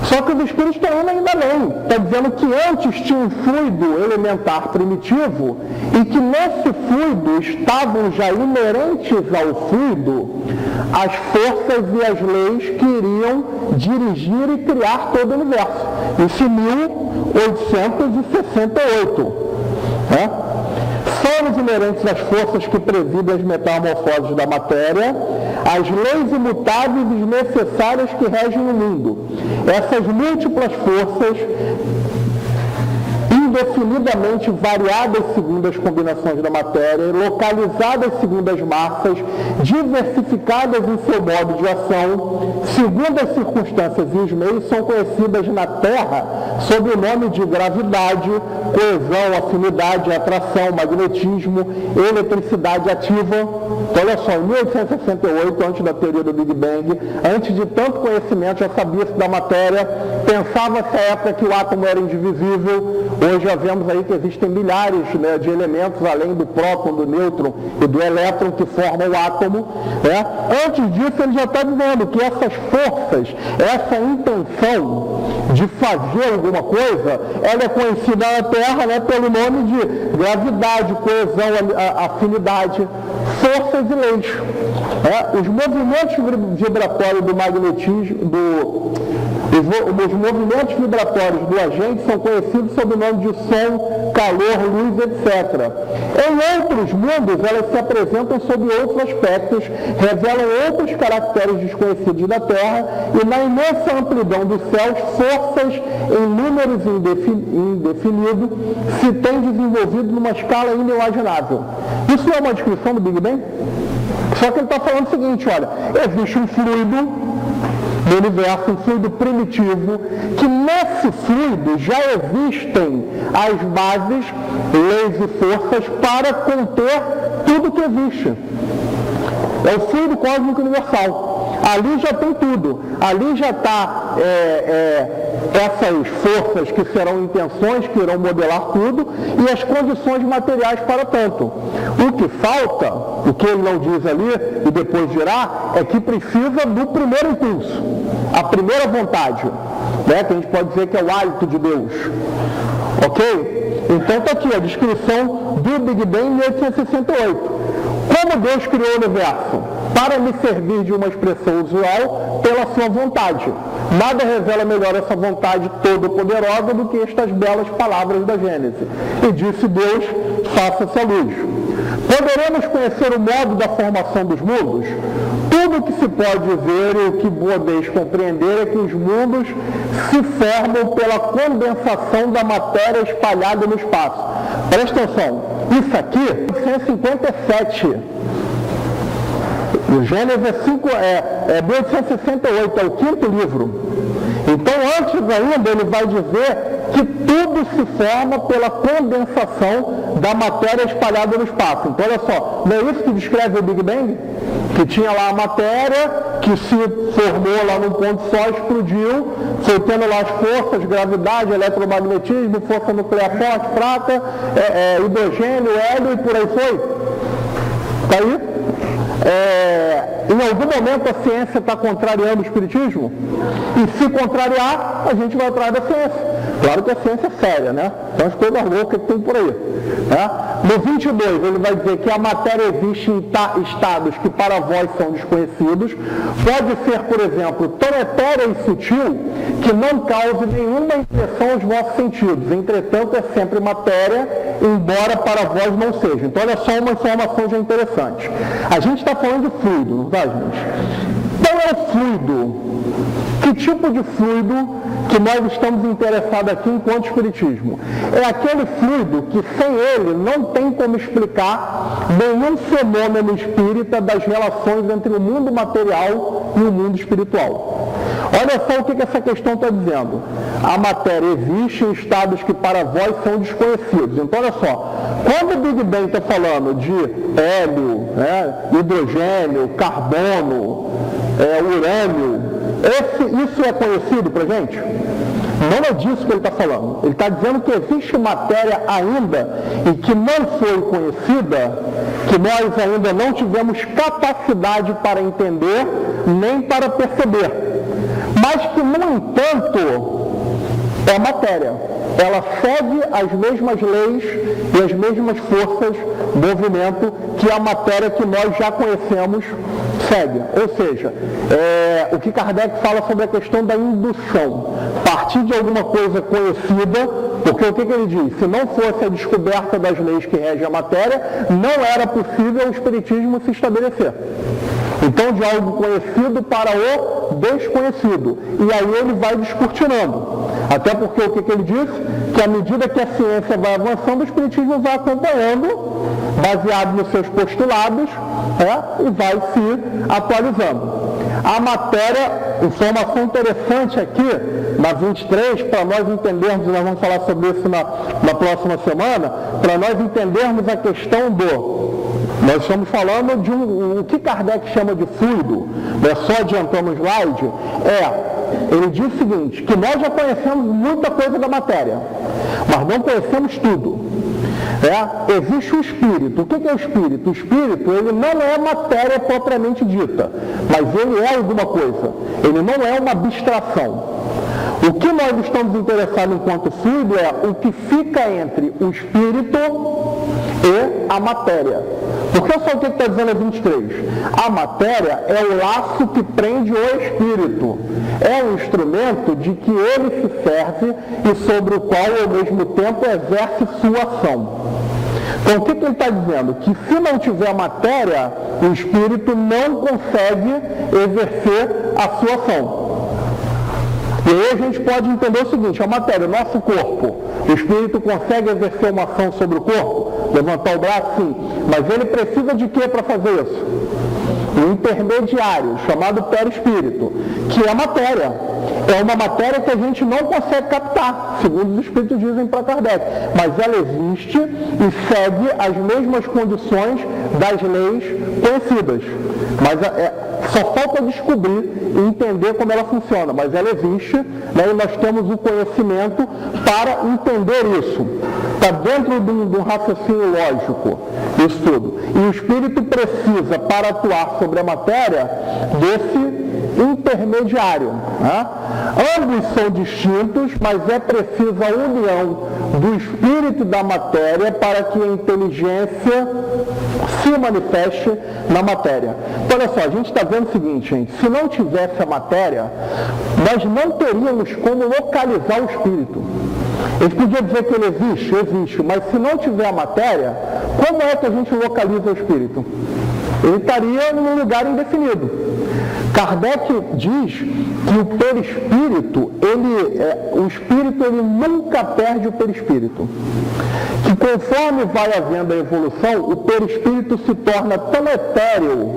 Só que os espíritos estão indo ainda além. Está dizendo que antes tinha um fluido elementar primitivo e que nesse fluido estavam já inerentes ao fluido as forças e as leis que iriam dirigir e criar todo o universo. Isso em 1868. São os inerentes às forças que presidem as metamorfoses da matéria, as leis imutáveis e necessárias que regem o mundo. Essas múltiplas forças, indo indefinidamente variadas segundo as combinações da matéria, localizadas segundo as massas, diversificadas em seu modo de ação, segundo as circunstâncias e os meios, são conhecidas na Terra sob o nome de gravidade, coesão, afinidade, atração, magnetismo, eletricidade ativa. Então, olha só, em 1868, antes da teoria do Big Bang, antes de tanto conhecimento, já sabia-se da matéria, pensava-se à época que o átomo era indivisível. Hoje já vemos aí que existem milhares, né, de elementos, além do próton, do nêutron e do elétron, que formam o átomo. Né? Antes disso, ele já está dizendo que essas forças, essa intenção de fazer alguma coisa, ela é conhecida na Terra, né, pelo nome de gravidade, coesão, afinidade, forças e leis. Os movimentos vibratórios do magnetismo, os movimentos vibratórios do agente são conhecidos sob o nome de som, calor, luz, etc. Em outros mundos, elas se apresentam sob outros aspectos, revelam outros caracteres desconhecidos da Terra e na imensa amplidão dos céus, forças em números indefinidos se têm desenvolvido numa escala inimaginável. Isso é uma descrição do Big Bang? Só que ele está falando o seguinte, olha, existe um fluido no universo, um fluido primitivo, que nesse fluido já existem as bases, leis e forças para conter tudo que existe. É o fluido cósmico universal. Ali já tem tudo. Ali já está essas forças que serão intenções, que irão modelar tudo, e as condições materiais para tanto. O que falta, o que ele não diz ali, e depois dirá, é que precisa do primeiro impulso, a primeira vontade, né, que a gente pode dizer que é o hálito de Deus. Ok? Então está aqui a descrição do Big Bang em 1868. Como Deus criou o universo? Para me servir de uma expressão usual pela sua vontade. Nada revela melhor essa vontade todo-poderosa do que estas belas palavras da Gênesis. E disse Deus, faça-se a luz. Poderemos conhecer o modo da formação dos mundos? Tudo o que se pode ver e o que podeis compreender é que os mundos se formam pela condensação da matéria espalhada no espaço. Presta atenção, isso aqui é 157. O Gênesis é 1868, é o 5º livro. Então, antes ainda, ele vai dizer que tudo se forma pela condensação da matéria espalhada no espaço. Então, olha só, não é isso que descreve o Big Bang? Que tinha lá a matéria, que se formou lá num ponto só, explodiu, foi tendo lá as forças, gravidade, eletromagnetismo, força nuclear forte, fraca, hidrogênio, hélio e por aí foi. Está aí? Em algum momento a ciência está contrariando o espiritismo? E se contrariar, a gente vai atrás da ciência. Claro que a ciência é séria, né? Então as coisas loucas que tem por aí. Né? No 22, ele vai dizer que a matéria existe em estados que para vós são desconhecidos. Pode ser, por exemplo, tão etérea e sutil que não cause nenhuma impressão aos vossos sentidos. Entretanto, é sempre matéria, embora para vós não seja. Então, olha só uma informação já interessante. A gente está falando de fluido, não está, gente? Então, é o fluido. Que tipo de fluido que nós estamos interessados aqui enquanto espiritismo? É aquele fluido que sem ele não tem como explicar nenhum fenômeno espírita das relações entre o mundo material e o mundo espiritual. Olha só o que essa questão está dizendo. A matéria existe em estados que para vós são desconhecidos. Então, olha só, quando o Big Bang está falando de hélio, hidrogênio, carbono, urânio, isso é conhecido para a gente? Não é disso que ele está falando. Ele está dizendo que existe matéria ainda e que não foi conhecida, que nós ainda não tivemos capacidade para entender nem para perceber. Mas que, no entanto, é matéria. Ela segue as mesmas leis e as mesmas forças do movimento que a matéria que nós já conhecemos segue. Ou seja, o que Kardec fala sobre a questão da indução. Partir de alguma coisa conhecida, porque o que ele diz? Se não fosse a descoberta das leis que regem a matéria, não era possível o espiritismo se estabelecer. Então, de algo conhecido para o desconhecido. E aí ele vai descortinando. Até porque o que ele disse? Que à medida que a ciência vai avançando, o espiritismo vai acompanhando, baseado nos seus postulados, e vai se atualizando. A matéria, informação interessante aqui, na 23, para nós entendermos, nós vamos falar sobre isso na próxima semana, para nós entendermos a questão nós estamos falando de o que Kardec chama de fluido, só adiantando o slide, ele diz o seguinte, que nós já conhecemos muita coisa da matéria, mas não conhecemos tudo. Existe o espírito. O que é o espírito? O espírito, ele não é matéria propriamente dita, mas ele é alguma coisa. Ele não é uma abstração. O que nós estamos interessados enquanto fluido é o que fica entre o espírito e a matéria. Porque só o que está dizendo a 23? A matéria é o laço que prende o espírito. É um instrumento de que ele se serve e sobre o qual, ao mesmo tempo, exerce sua ação. Então, o que ele está dizendo? Que se não tiver matéria, o espírito não consegue exercer a sua ação. E aí a gente pode entender o seguinte, a matéria, o nosso corpo, o espírito consegue exercer uma ação sobre o corpo? Levantar o braço, sim. Mas ele precisa de quê para fazer isso? Um intermediário, chamado perispírito, que é a matéria. É uma matéria que a gente não consegue captar, segundo os espíritos dizem para Kardec. Mas ela existe e segue as mesmas condições das leis conhecidas. Mas só falta descobrir e entender como ela funciona. Mas ela existe, e nós temos o conhecimento para entender isso. Está dentro de um raciocínio lógico, isso tudo. E o espírito precisa, para atuar sobre a matéria, desse intermediário. Ambos são distintos, mas é preciso a união do espírito e da matéria para que a inteligência se manifeste na matéria. Então, olha só, a gente está vendo o seguinte, gente, se não tivesse a matéria, nós não teríamos como localizar o espírito. Ele podia dizer que ele existe, mas se não tiver a matéria, como é que a gente localiza o espírito? Ele estaria num lugar indefinido. Kardec diz que o perispírito, o espírito ele nunca perde o perispírito. Que conforme vai havendo a evolução, o perispírito se torna tão etéreo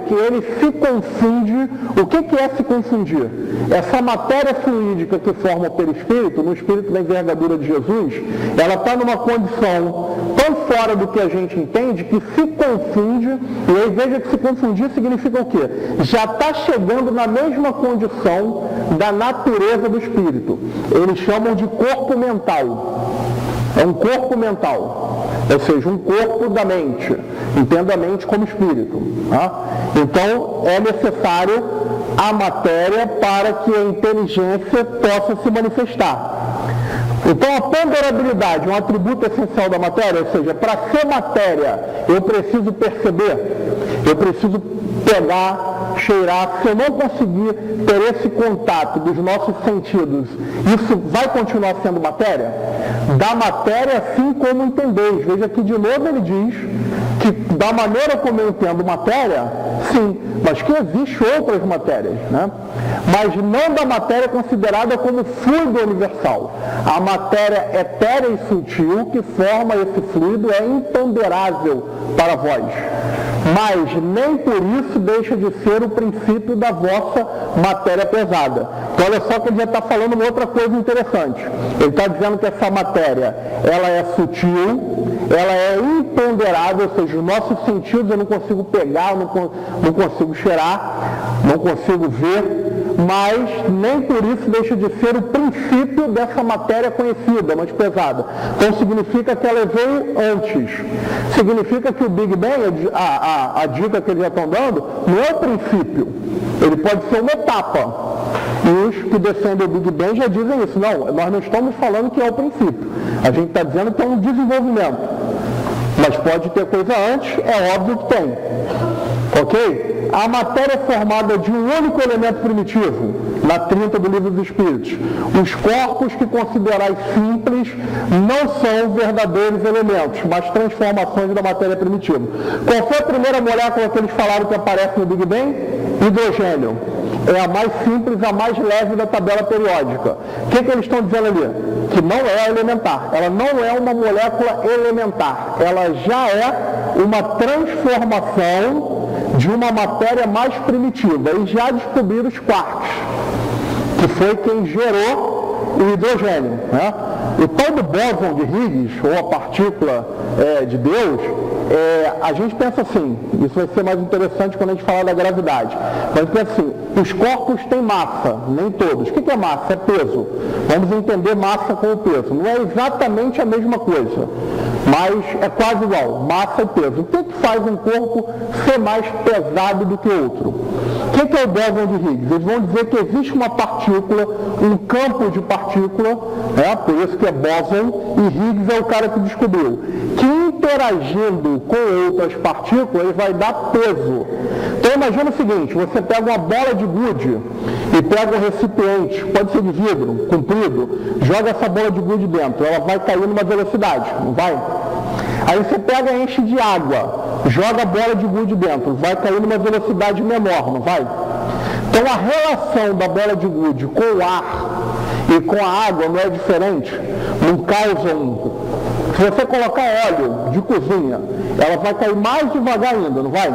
que ele se confunde. O que é se confundir? Essa matéria fluídica que forma o perispírito, no espírito da envergadura de Jesus, ela está numa condição tão fora do que a gente entende que se confunde, e aí veja que se confundir significa o quê? Já está chegando na mesma condição da natureza do espírito. Eles chamam de corpo mental. É um corpo mental, ou seja, um corpo da mente. Entenda a mente como espírito. Então, é necessário a matéria para que a inteligência possa se manifestar. Então, a ponderabilidade é um atributo essencial da matéria, ou seja, para ser matéria, eu preciso perceber, eu preciso pegar, cheirar. Se eu não conseguir ter esse contato dos nossos sentidos, isso vai continuar sendo matéria? Da matéria, assim como entendeis. Veja que de novo ele diz que da maneira como eu entendo matéria, sim, mas que existem outras matérias, mas não da matéria considerada como fluido universal. A matéria etérea e sutil que forma esse fluido é imponderável para vós, mas nem por isso deixa de ser o princípio da vossa matéria pesada. Então olha só que ele já está falando uma outra coisa interessante. Ele está dizendo que essa matéria, ela é sutil, ela é imponderável, ou seja, os nossos sentidos eu não consigo pegar, eu não consigo cheirar, não consigo ver, mas nem por isso deixa de ser o princípio dessa matéria conhecida, mais pesada. Então significa que ela veio antes. Significa que o Big Bang, a dica que eles já estão dando, não é o princípio. Ele pode ser uma etapa. E os que defendem o Big Bang já dizem isso. Não, nós não estamos falando que é o princípio. A gente está dizendo que é um desenvolvimento. Mas pode ter coisa antes, é óbvio que tem. Ok? A matéria é formada de um único elemento primitivo, na 30 do Livro dos Espíritos. Os corpos que considerais simples não são verdadeiros elementos, mas transformações da matéria primitiva. Qual foi a primeira molécula que eles falaram que aparece no Big Bang? Hidrogênio. é a mais simples, a mais leve da tabela periódica. O que eles estão dizendo ali? Que não é elementar. Ela não é uma molécula elementar. Ela já é uma transformação de uma matéria mais primitiva. E já descobriram os quarks, que foi quem gerou o hidrogênio, né? O tal do bóson de Higgs, ou a partícula de Deus, a gente pensa assim, isso vai ser mais interessante quando a gente falar da gravidade, mas a gente pensa assim, os corpos têm massa, nem todos. O que é massa? É peso. Vamos entender massa como peso. Não é exatamente a mesma coisa, mas é quase igual, massa e peso. O que faz um corpo ser mais pesado do que outro? O que é o bóson de Higgs? Eles vão dizer que existe uma partícula, um campo de partícula, por isso que é bóson, e Higgs é o cara que descobriu, que interagindo com outras partículas vai dar peso. Então imagina o seguinte, você pega uma bola de gude e pega um recipiente, pode ser de vidro, comprido, joga essa bola de gude dentro, ela vai cair numa velocidade, não vai? Aí você pega e enche de água, joga a bola de gude dentro, vai cair numa velocidade menor, não vai? Então a relação da bola de gude com o ar e com a água não é diferente, não causa Se você colocar óleo de cozinha, ela vai cair mais devagar ainda, não vai?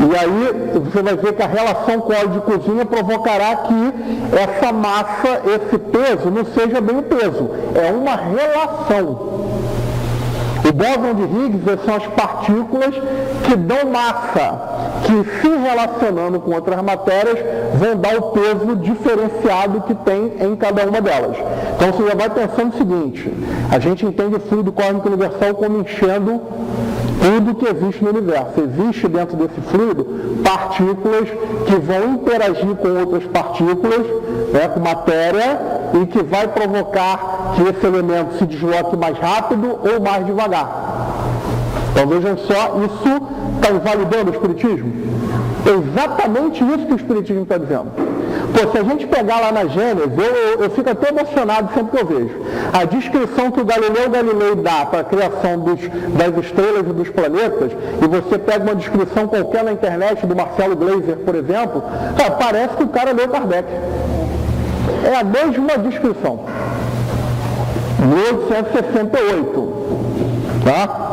E aí você vai ver que a relação com o óleo de cozinha provocará que essa massa, esse peso, não seja bem o peso, é uma relação. O bóson de Higgs são as partículas que dão massa, que se relacionando com outras matérias vão dar o peso diferenciado que tem em cada uma delas. Então você já vai pensando o seguinte, a gente entende o fluido cósmico universal como enchendo tudo que existe no universo. Existe dentro desse fluido partículas que vão interagir com outras partículas, com matéria, e que vai provocar que esse elemento se desloque mais rápido ou mais devagar. Então vejam só, isso está invalidando o Espiritismo? É exatamente isso que o Espiritismo está dizendo. Pô, se a gente pegar lá na Gênesis, eu fico até emocionado sempre que eu vejo. A descrição que o Galileu Galilei dá para a criação das estrelas e dos planetas, e você pega uma descrição qualquer na internet do Marcelo Gleiser, por exemplo, parece que o cara leu Kardec. É a mesma descrição. 1868. Tá?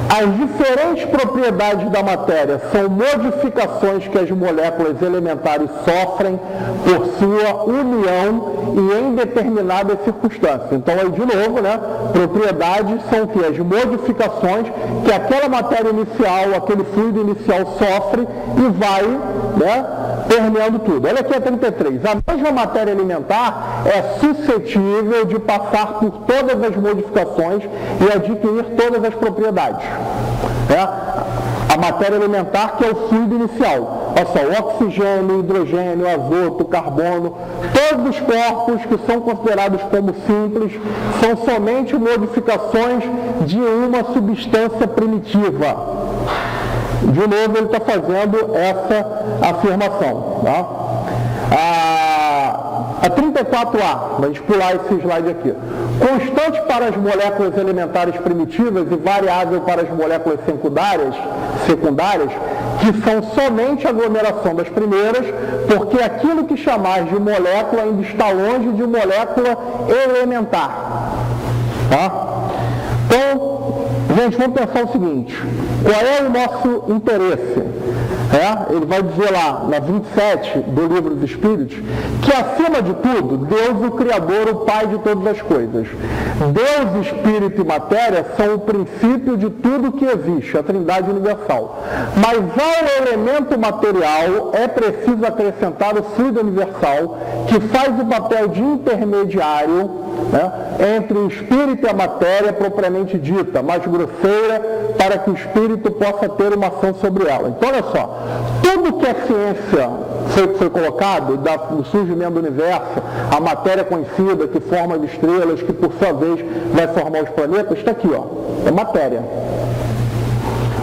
As diferentes propriedades da matéria são modificações que as moléculas elementares sofrem por sua união e em determinadas circunstâncias. Então, aí de novo, propriedades são o quê? As modificações que aquela matéria inicial, aquele fluido inicial sofre e vai, permeando tudo. Olha aqui a 33. A mesma matéria alimentar é suscetível de passar por todas as modificações e adquirir todas as propriedades. A matéria alimentar, que é o fluido inicial. Olha só, o oxigênio, o hidrogênio, o azoto, o carbono, todos os corpos que são considerados como simples são somente modificações de uma substância primitiva. De novo, ele está fazendo essa afirmação. Tá? A 34A, vamos pular esse slide aqui. Constante para as moléculas elementares primitivas e variável para as moléculas secundárias, que são somente aglomeração das primeiras, porque aquilo que chamar de molécula ainda está longe de molécula elementar. Tá? Então, gente, vamos pensar o seguinte, qual é o nosso interesse? Ele vai dizer lá, na 27 do Livro dos Espíritos, que acima de tudo, Deus, o Criador, o Pai de todas as coisas. Deus, Espírito e Matéria são o princípio de tudo que existe, a Trindade Universal. Mas ao elemento material é preciso acrescentar o fluido universal, que faz o papel de intermediário entre o espírito e a matéria propriamente dita, mais grosseira, para que o espírito possa ter uma ação sobre ela. Então, olha só, tudo que a ciência foi colocado, do surgimento do universo, a matéria conhecida que forma as estrelas, que por sua vez vai formar os planetas, está aqui, é matéria.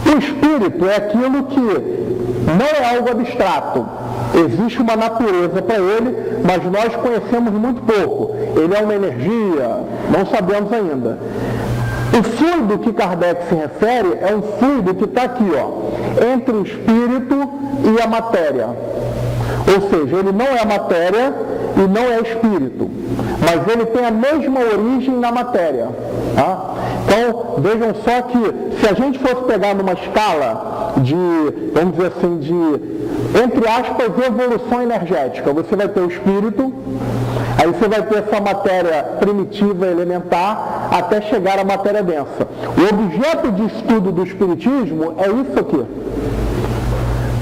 O espírito é aquilo que não é algo abstrato. Existe uma natureza para ele, mas nós conhecemos muito pouco. Ele é uma energia, não sabemos ainda. O fluido que Kardec se refere é um fluido que está aqui, entre o espírito e a matéria. Ou seja, ele não é matéria e não é espírito, mas ele tem a mesma origem na matéria. Tá? Então, vejam só que se a gente fosse pegar numa escala de, vamos dizer assim, de, entre aspas, evolução energética, você vai ter o espírito, aí você vai ter essa matéria primitiva, elementar, até chegar à matéria densa. O objeto de estudo do espiritismo é isso aqui.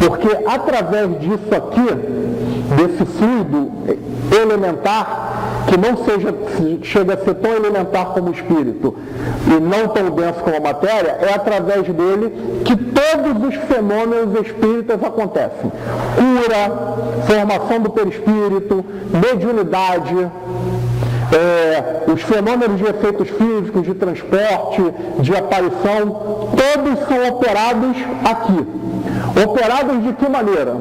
Porque através disso aqui, desse fluido elementar, que não chega a ser tão elementar como o espírito e não tão denso como a matéria, é através dele que todos os fenômenos espíritas acontecem. Cura, formação do perispírito, mediunidade, os fenômenos de efeitos físicos, de transporte, de aparição, todos são operados aqui. Operados de que maneira?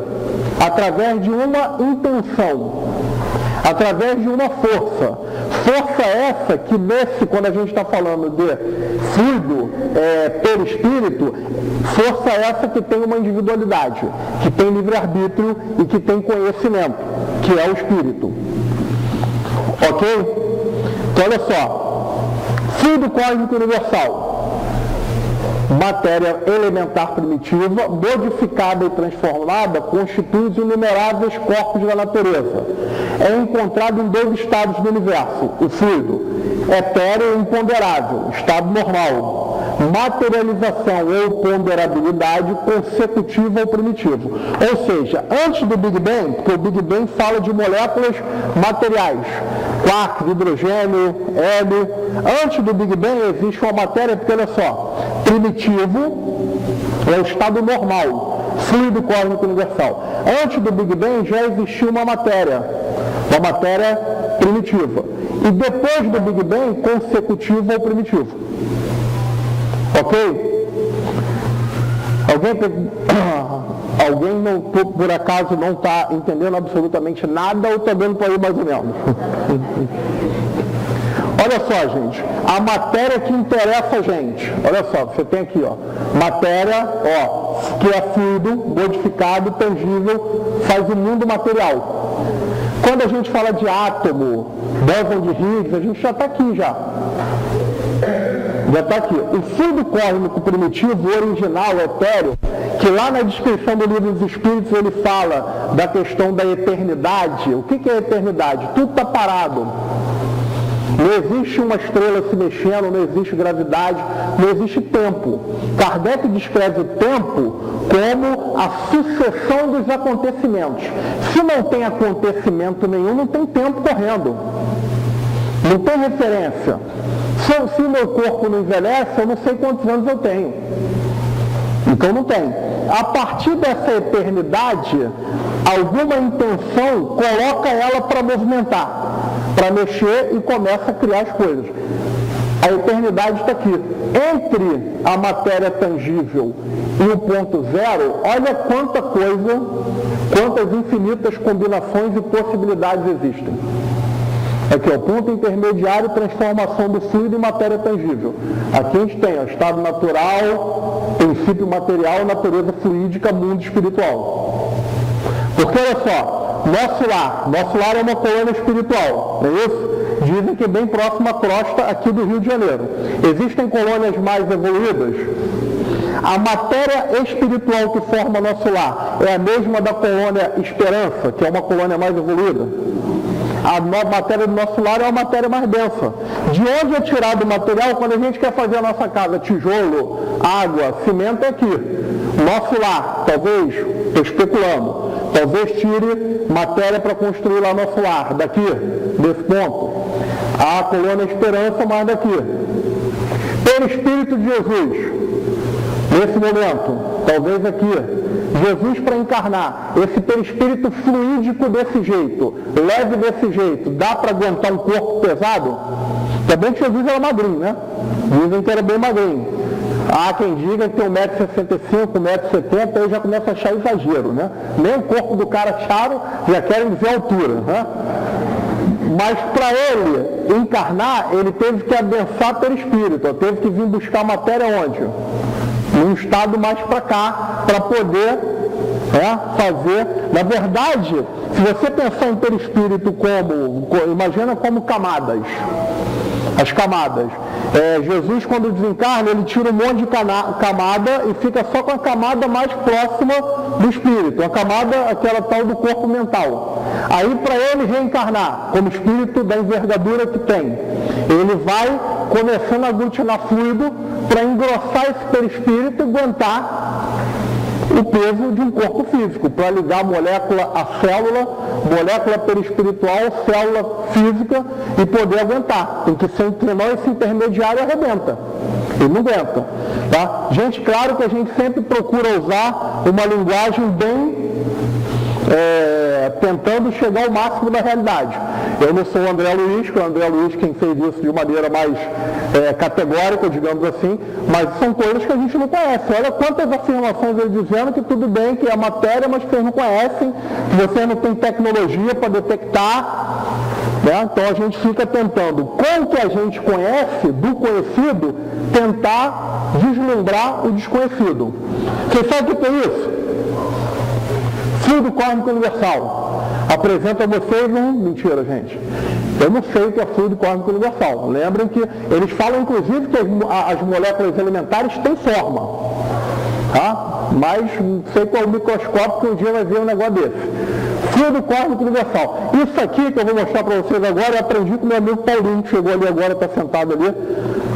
Através de uma intenção, através de uma força. Força essa que quando a gente está falando de fluido perispírito, força essa que tem uma individualidade, que tem livre-arbítrio e que tem conhecimento, que é o espírito. Ok? Então olha só, fluido cósmico universal. Matéria elementar primitiva, modificada e transformada, constitui os inumeráveis corpos da natureza. É encontrado em 2 estados do universo, o fluido, etéreo e imponderável, estado normal. Materialização ou ponderabilidade consecutiva ao primitivo. Ou seja, antes do Big Bang, porque o Big Bang fala de moléculas materiais, quark, hidrogênio, hélio. Antes do Big Bang existe uma matéria, porque olha só, primitivo é o estado normal, fluido cósmico universal. Antes do Big Bang já existia uma matéria primitiva. E depois do Big Bang, consecutiva ao primitivo. Ok? Alguém não, por acaso não está entendendo absolutamente nada ou está dando para ir mais ou menos? Olha só, gente, a matéria que interessa a gente. Olha só, você tem aqui, ó, matéria, ó, que é fluido, modificado, tangível, faz o mundo material. Quando a gente fala de átomo, bóson de Higgs, a gente já está aqui já. Já está aqui. O fluido cósmico primitivo, original, etéreo, que lá na descrição do Livro dos Espíritos ele fala da questão da eternidade. O que é eternidade? Tudo está parado. Não existe uma estrela se mexendo, não existe gravidade, não existe tempo. Kardec descreve o tempo como a sucessão dos acontecimentos. Se não tem acontecimento nenhum, não tem tempo correndo. Não tem referência. Se o meu corpo não envelhece, eu não sei quantos anos eu tenho. Então não tem. A partir dessa eternidade, alguma intenção coloca ela para movimentar, para mexer e começa a criar as coisas. A eternidade está aqui. Entre a matéria tangível e o ponto zero, olha quanta coisa, quantas infinitas combinações e possibilidades existem. Aqui, ó, ponto intermediário, transformação do fluido em matéria tangível. Aqui a gente tem o estado natural, princípio material, natureza fluídica, mundo espiritual. Porque olha só, nosso lar é uma colônia espiritual, não é isso? Dizem que é bem próximo à crosta aqui do Rio de Janeiro. Existem colônias mais evoluídas? A matéria espiritual que forma nosso lar é a mesma da colônia Esperança, que é uma colônia mais evoluída? A matéria do nosso lar é uma matéria mais densa. De onde é tirado o material quando a gente quer fazer a nossa casa? Tijolo, água, cimento é aqui. Nosso lar, talvez, estou especulando, talvez tire matéria para construir lá nosso lar, daqui, desse ponto. A colônia Esperança, mais daqui. Pelo Espírito de Jesus, nesse momento, talvez aqui. Jesus para encarnar, esse perispírito fluídico desse jeito, leve desse jeito, dá para aguentar um corpo pesado? Também que Jesus era magrinho, né? Dizem que era bem magrinho. Há quem diga que tem 1,65 m, 1,70 m, aí já começa a achar exagero, né? Nem o corpo do cara acharam, já querem dizer a altura, né? Mas para ele encarnar, ele teve que adensar perispírito, teve que vir buscar matéria onde? Num estado mais para cá, para poder fazer. Na verdade, se você pensar em perispírito imagina como camadas. As camadas. Jesus, quando desencarna, ele tira um monte de camada e fica só com a camada mais próxima do espírito, a camada, aquela tal do corpo mental. Aí, para ele reencarnar como espírito da envergadura que tem, ele vai começando a aglutinar fluido para engrossar esse perispírito e aguentar o peso de um corpo físico, para ligar a molécula à célula, molécula perispiritual, célula física, e poder aguentar. Tem que ser entre nós, esse intermediário arrebenta. Ele não aguenta. Tá? Gente, claro que a gente sempre procura usar uma linguagem bem tentando chegar ao máximo da realidade. Eu não sou o André Luiz, que é o André Luiz quem fez isso de maneira mais categórica, digamos assim, mas são coisas que a gente não conhece. Olha quantas afirmações ele dizendo que tudo bem, que é matéria, mas que vocês não conhecem, que vocês não têm tecnologia para detectar. Então a gente fica tentando, com o que a gente conhece, do conhecido, tentar vislumbrar o desconhecido. Você sabe o que é isso? Fluido cósmico universal. Apresenta a vocês mentira, gente. Eu não sei o que é fluido cósmico universal. Lembrem que eles falam, inclusive, que as moléculas elementares têm forma. Tá? Mas não sei qual é o microscópio que um dia vai ver um negócio desse. Fluido cósmico universal. Isso aqui que eu vou mostrar para vocês agora, eu aprendi com meu amigo Paulinho, que chegou ali agora, está sentado ali.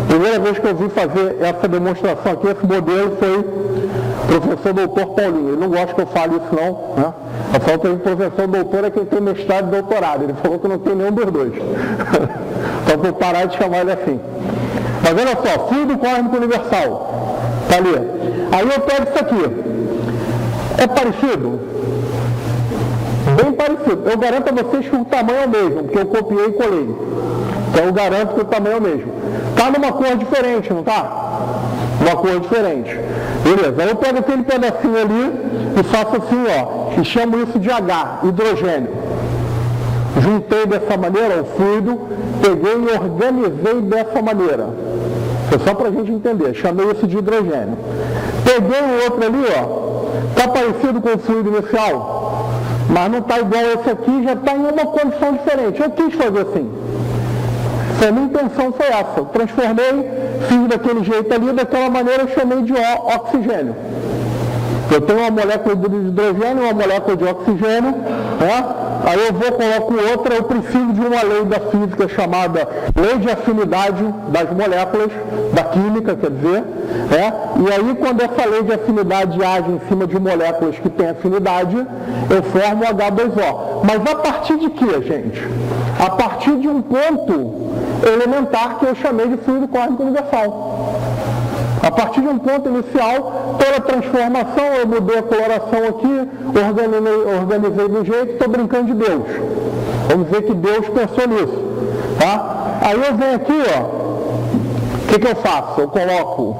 Primeira vez que eu vi fazer essa demonstração aqui, esse modelo foi o professor doutor Paulinho. Ele não gosta que eu fale isso não, né? Eu falo que o professor doutor é quem tem mestrado e doutorado. Ele falou que não tem nenhum dos dois. Então vou parar de chamar ele assim. Mas olha só, fluido cósmico universal. Tá ali. Aí eu pego isso aqui. É parecido? Bem parecido. Eu garanto a vocês que o tamanho é o mesmo, porque eu copiei e colei. Então eu garanto que o tamanho é o mesmo. Está numa cor diferente, não está? Uma cor diferente. Beleza. Aí eu pego aquele pedacinho ali e faço assim, ó, e chamo isso de H, hidrogênio. Juntei dessa maneira o fluido, peguei e organizei dessa maneira. É só para a gente entender. Chamei isso de hidrogênio. Peguei o outro ali, ó, está parecido com o fluido inicial, mas não está igual esse aqui, já está em uma condição diferente. Eu quis fazer assim. A minha intenção foi essa. Eu transformei, fiz daquele jeito ali, daquela maneira eu chamei de oxigênio. Eu tenho uma molécula de hidrogênio, uma molécula de oxigênio, aí eu vou, coloco outra, eu preciso de uma lei da física chamada lei de afinidade das moléculas, da química, quer dizer, e aí quando essa lei de afinidade age em cima de moléculas que têm afinidade, eu formo o H2O. Mas a partir de quê, gente? A partir de um ponto elementar que eu chamei de fluido cósmico universal. A partir de um ponto inicial, pela transformação, eu mudei a coloração aqui, organizei do jeito, estou brincando de Deus. Vamos dizer que Deus pensou nisso. Tá? Aí eu venho aqui, ó, o que eu faço? Eu coloco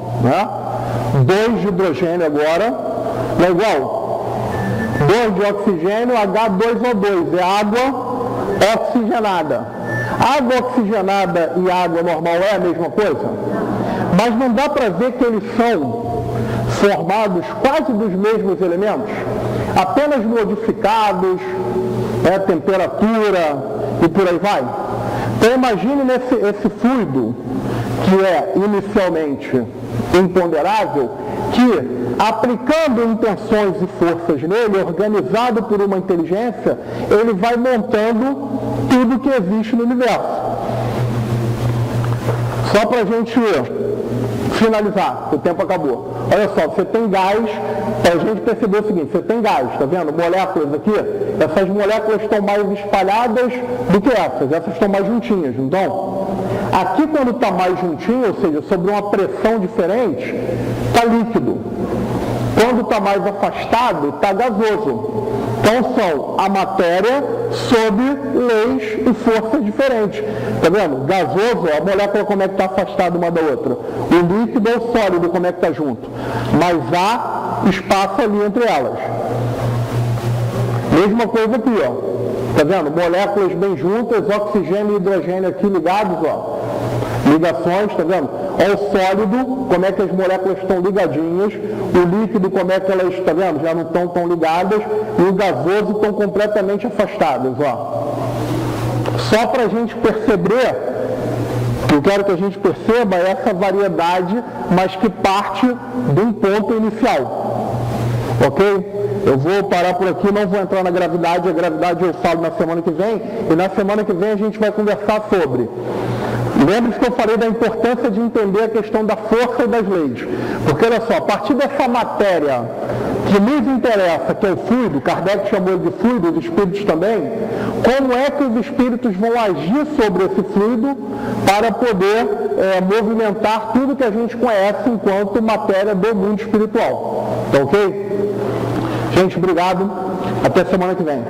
2 de hidrogênio agora, não é igual? 2 de oxigênio, H2O2, é água oxigenada. Água oxigenada e água normal é a mesma coisa? Mas não dá para ver que eles são formados quase dos mesmos elementos, apenas modificados, temperatura e por aí vai. Então imagine esse fluido que é inicialmente imponderável, que aplicando intenções e forças nele, organizado por uma inteligência, ele vai montando tudo que existe no universo. Só para a gente finalizar, o tempo acabou. Olha só, você tem gás, para a gente perceber o seguinte, você tem gás, tá vendo? Moléculas aqui, essas moléculas estão mais espalhadas do que essas estão mais juntinhas, então, aqui quando está mais juntinho, ou seja, sobre uma pressão diferente, está líquido. Quando está mais afastado, está gasoso. Então são a matéria sob leis e forças diferentes. Está vendo? Gasoso, a molécula como é que está afastada uma da outra. O líquido é o sólido, como é que está junto. Mas há espaço ali entre elas. Mesma coisa aqui, ó. Está vendo? Moléculas bem juntas, oxigênio e hidrogênio aqui ligados, ó. ligações, tá vendo? Ao sólido, como é que as moléculas estão ligadinhas, o líquido, como é que elas, tá vendo? Já não estão tão ligadas, e o gasoso estão completamente afastadas, ó. Só para a gente perceber, eu quero que a gente perceba essa variedade, mas que parte de um ponto inicial, ok? Eu vou parar por aqui, não vou entrar na gravidade, a gravidade eu falo na semana que vem, e na semana que vem a gente vai conversar sobre. Lembre-se que eu falei da importância de entender a questão da força e das leis. Porque, olha só, a partir dessa matéria que nos interessa, que é o fluido, Kardec chamou de fluido, os espíritos também, como é que os espíritos vão agir sobre esse fluido para poder movimentar tudo que a gente conhece enquanto matéria do mundo espiritual. Tá ok? Gente, obrigado. Até semana que vem.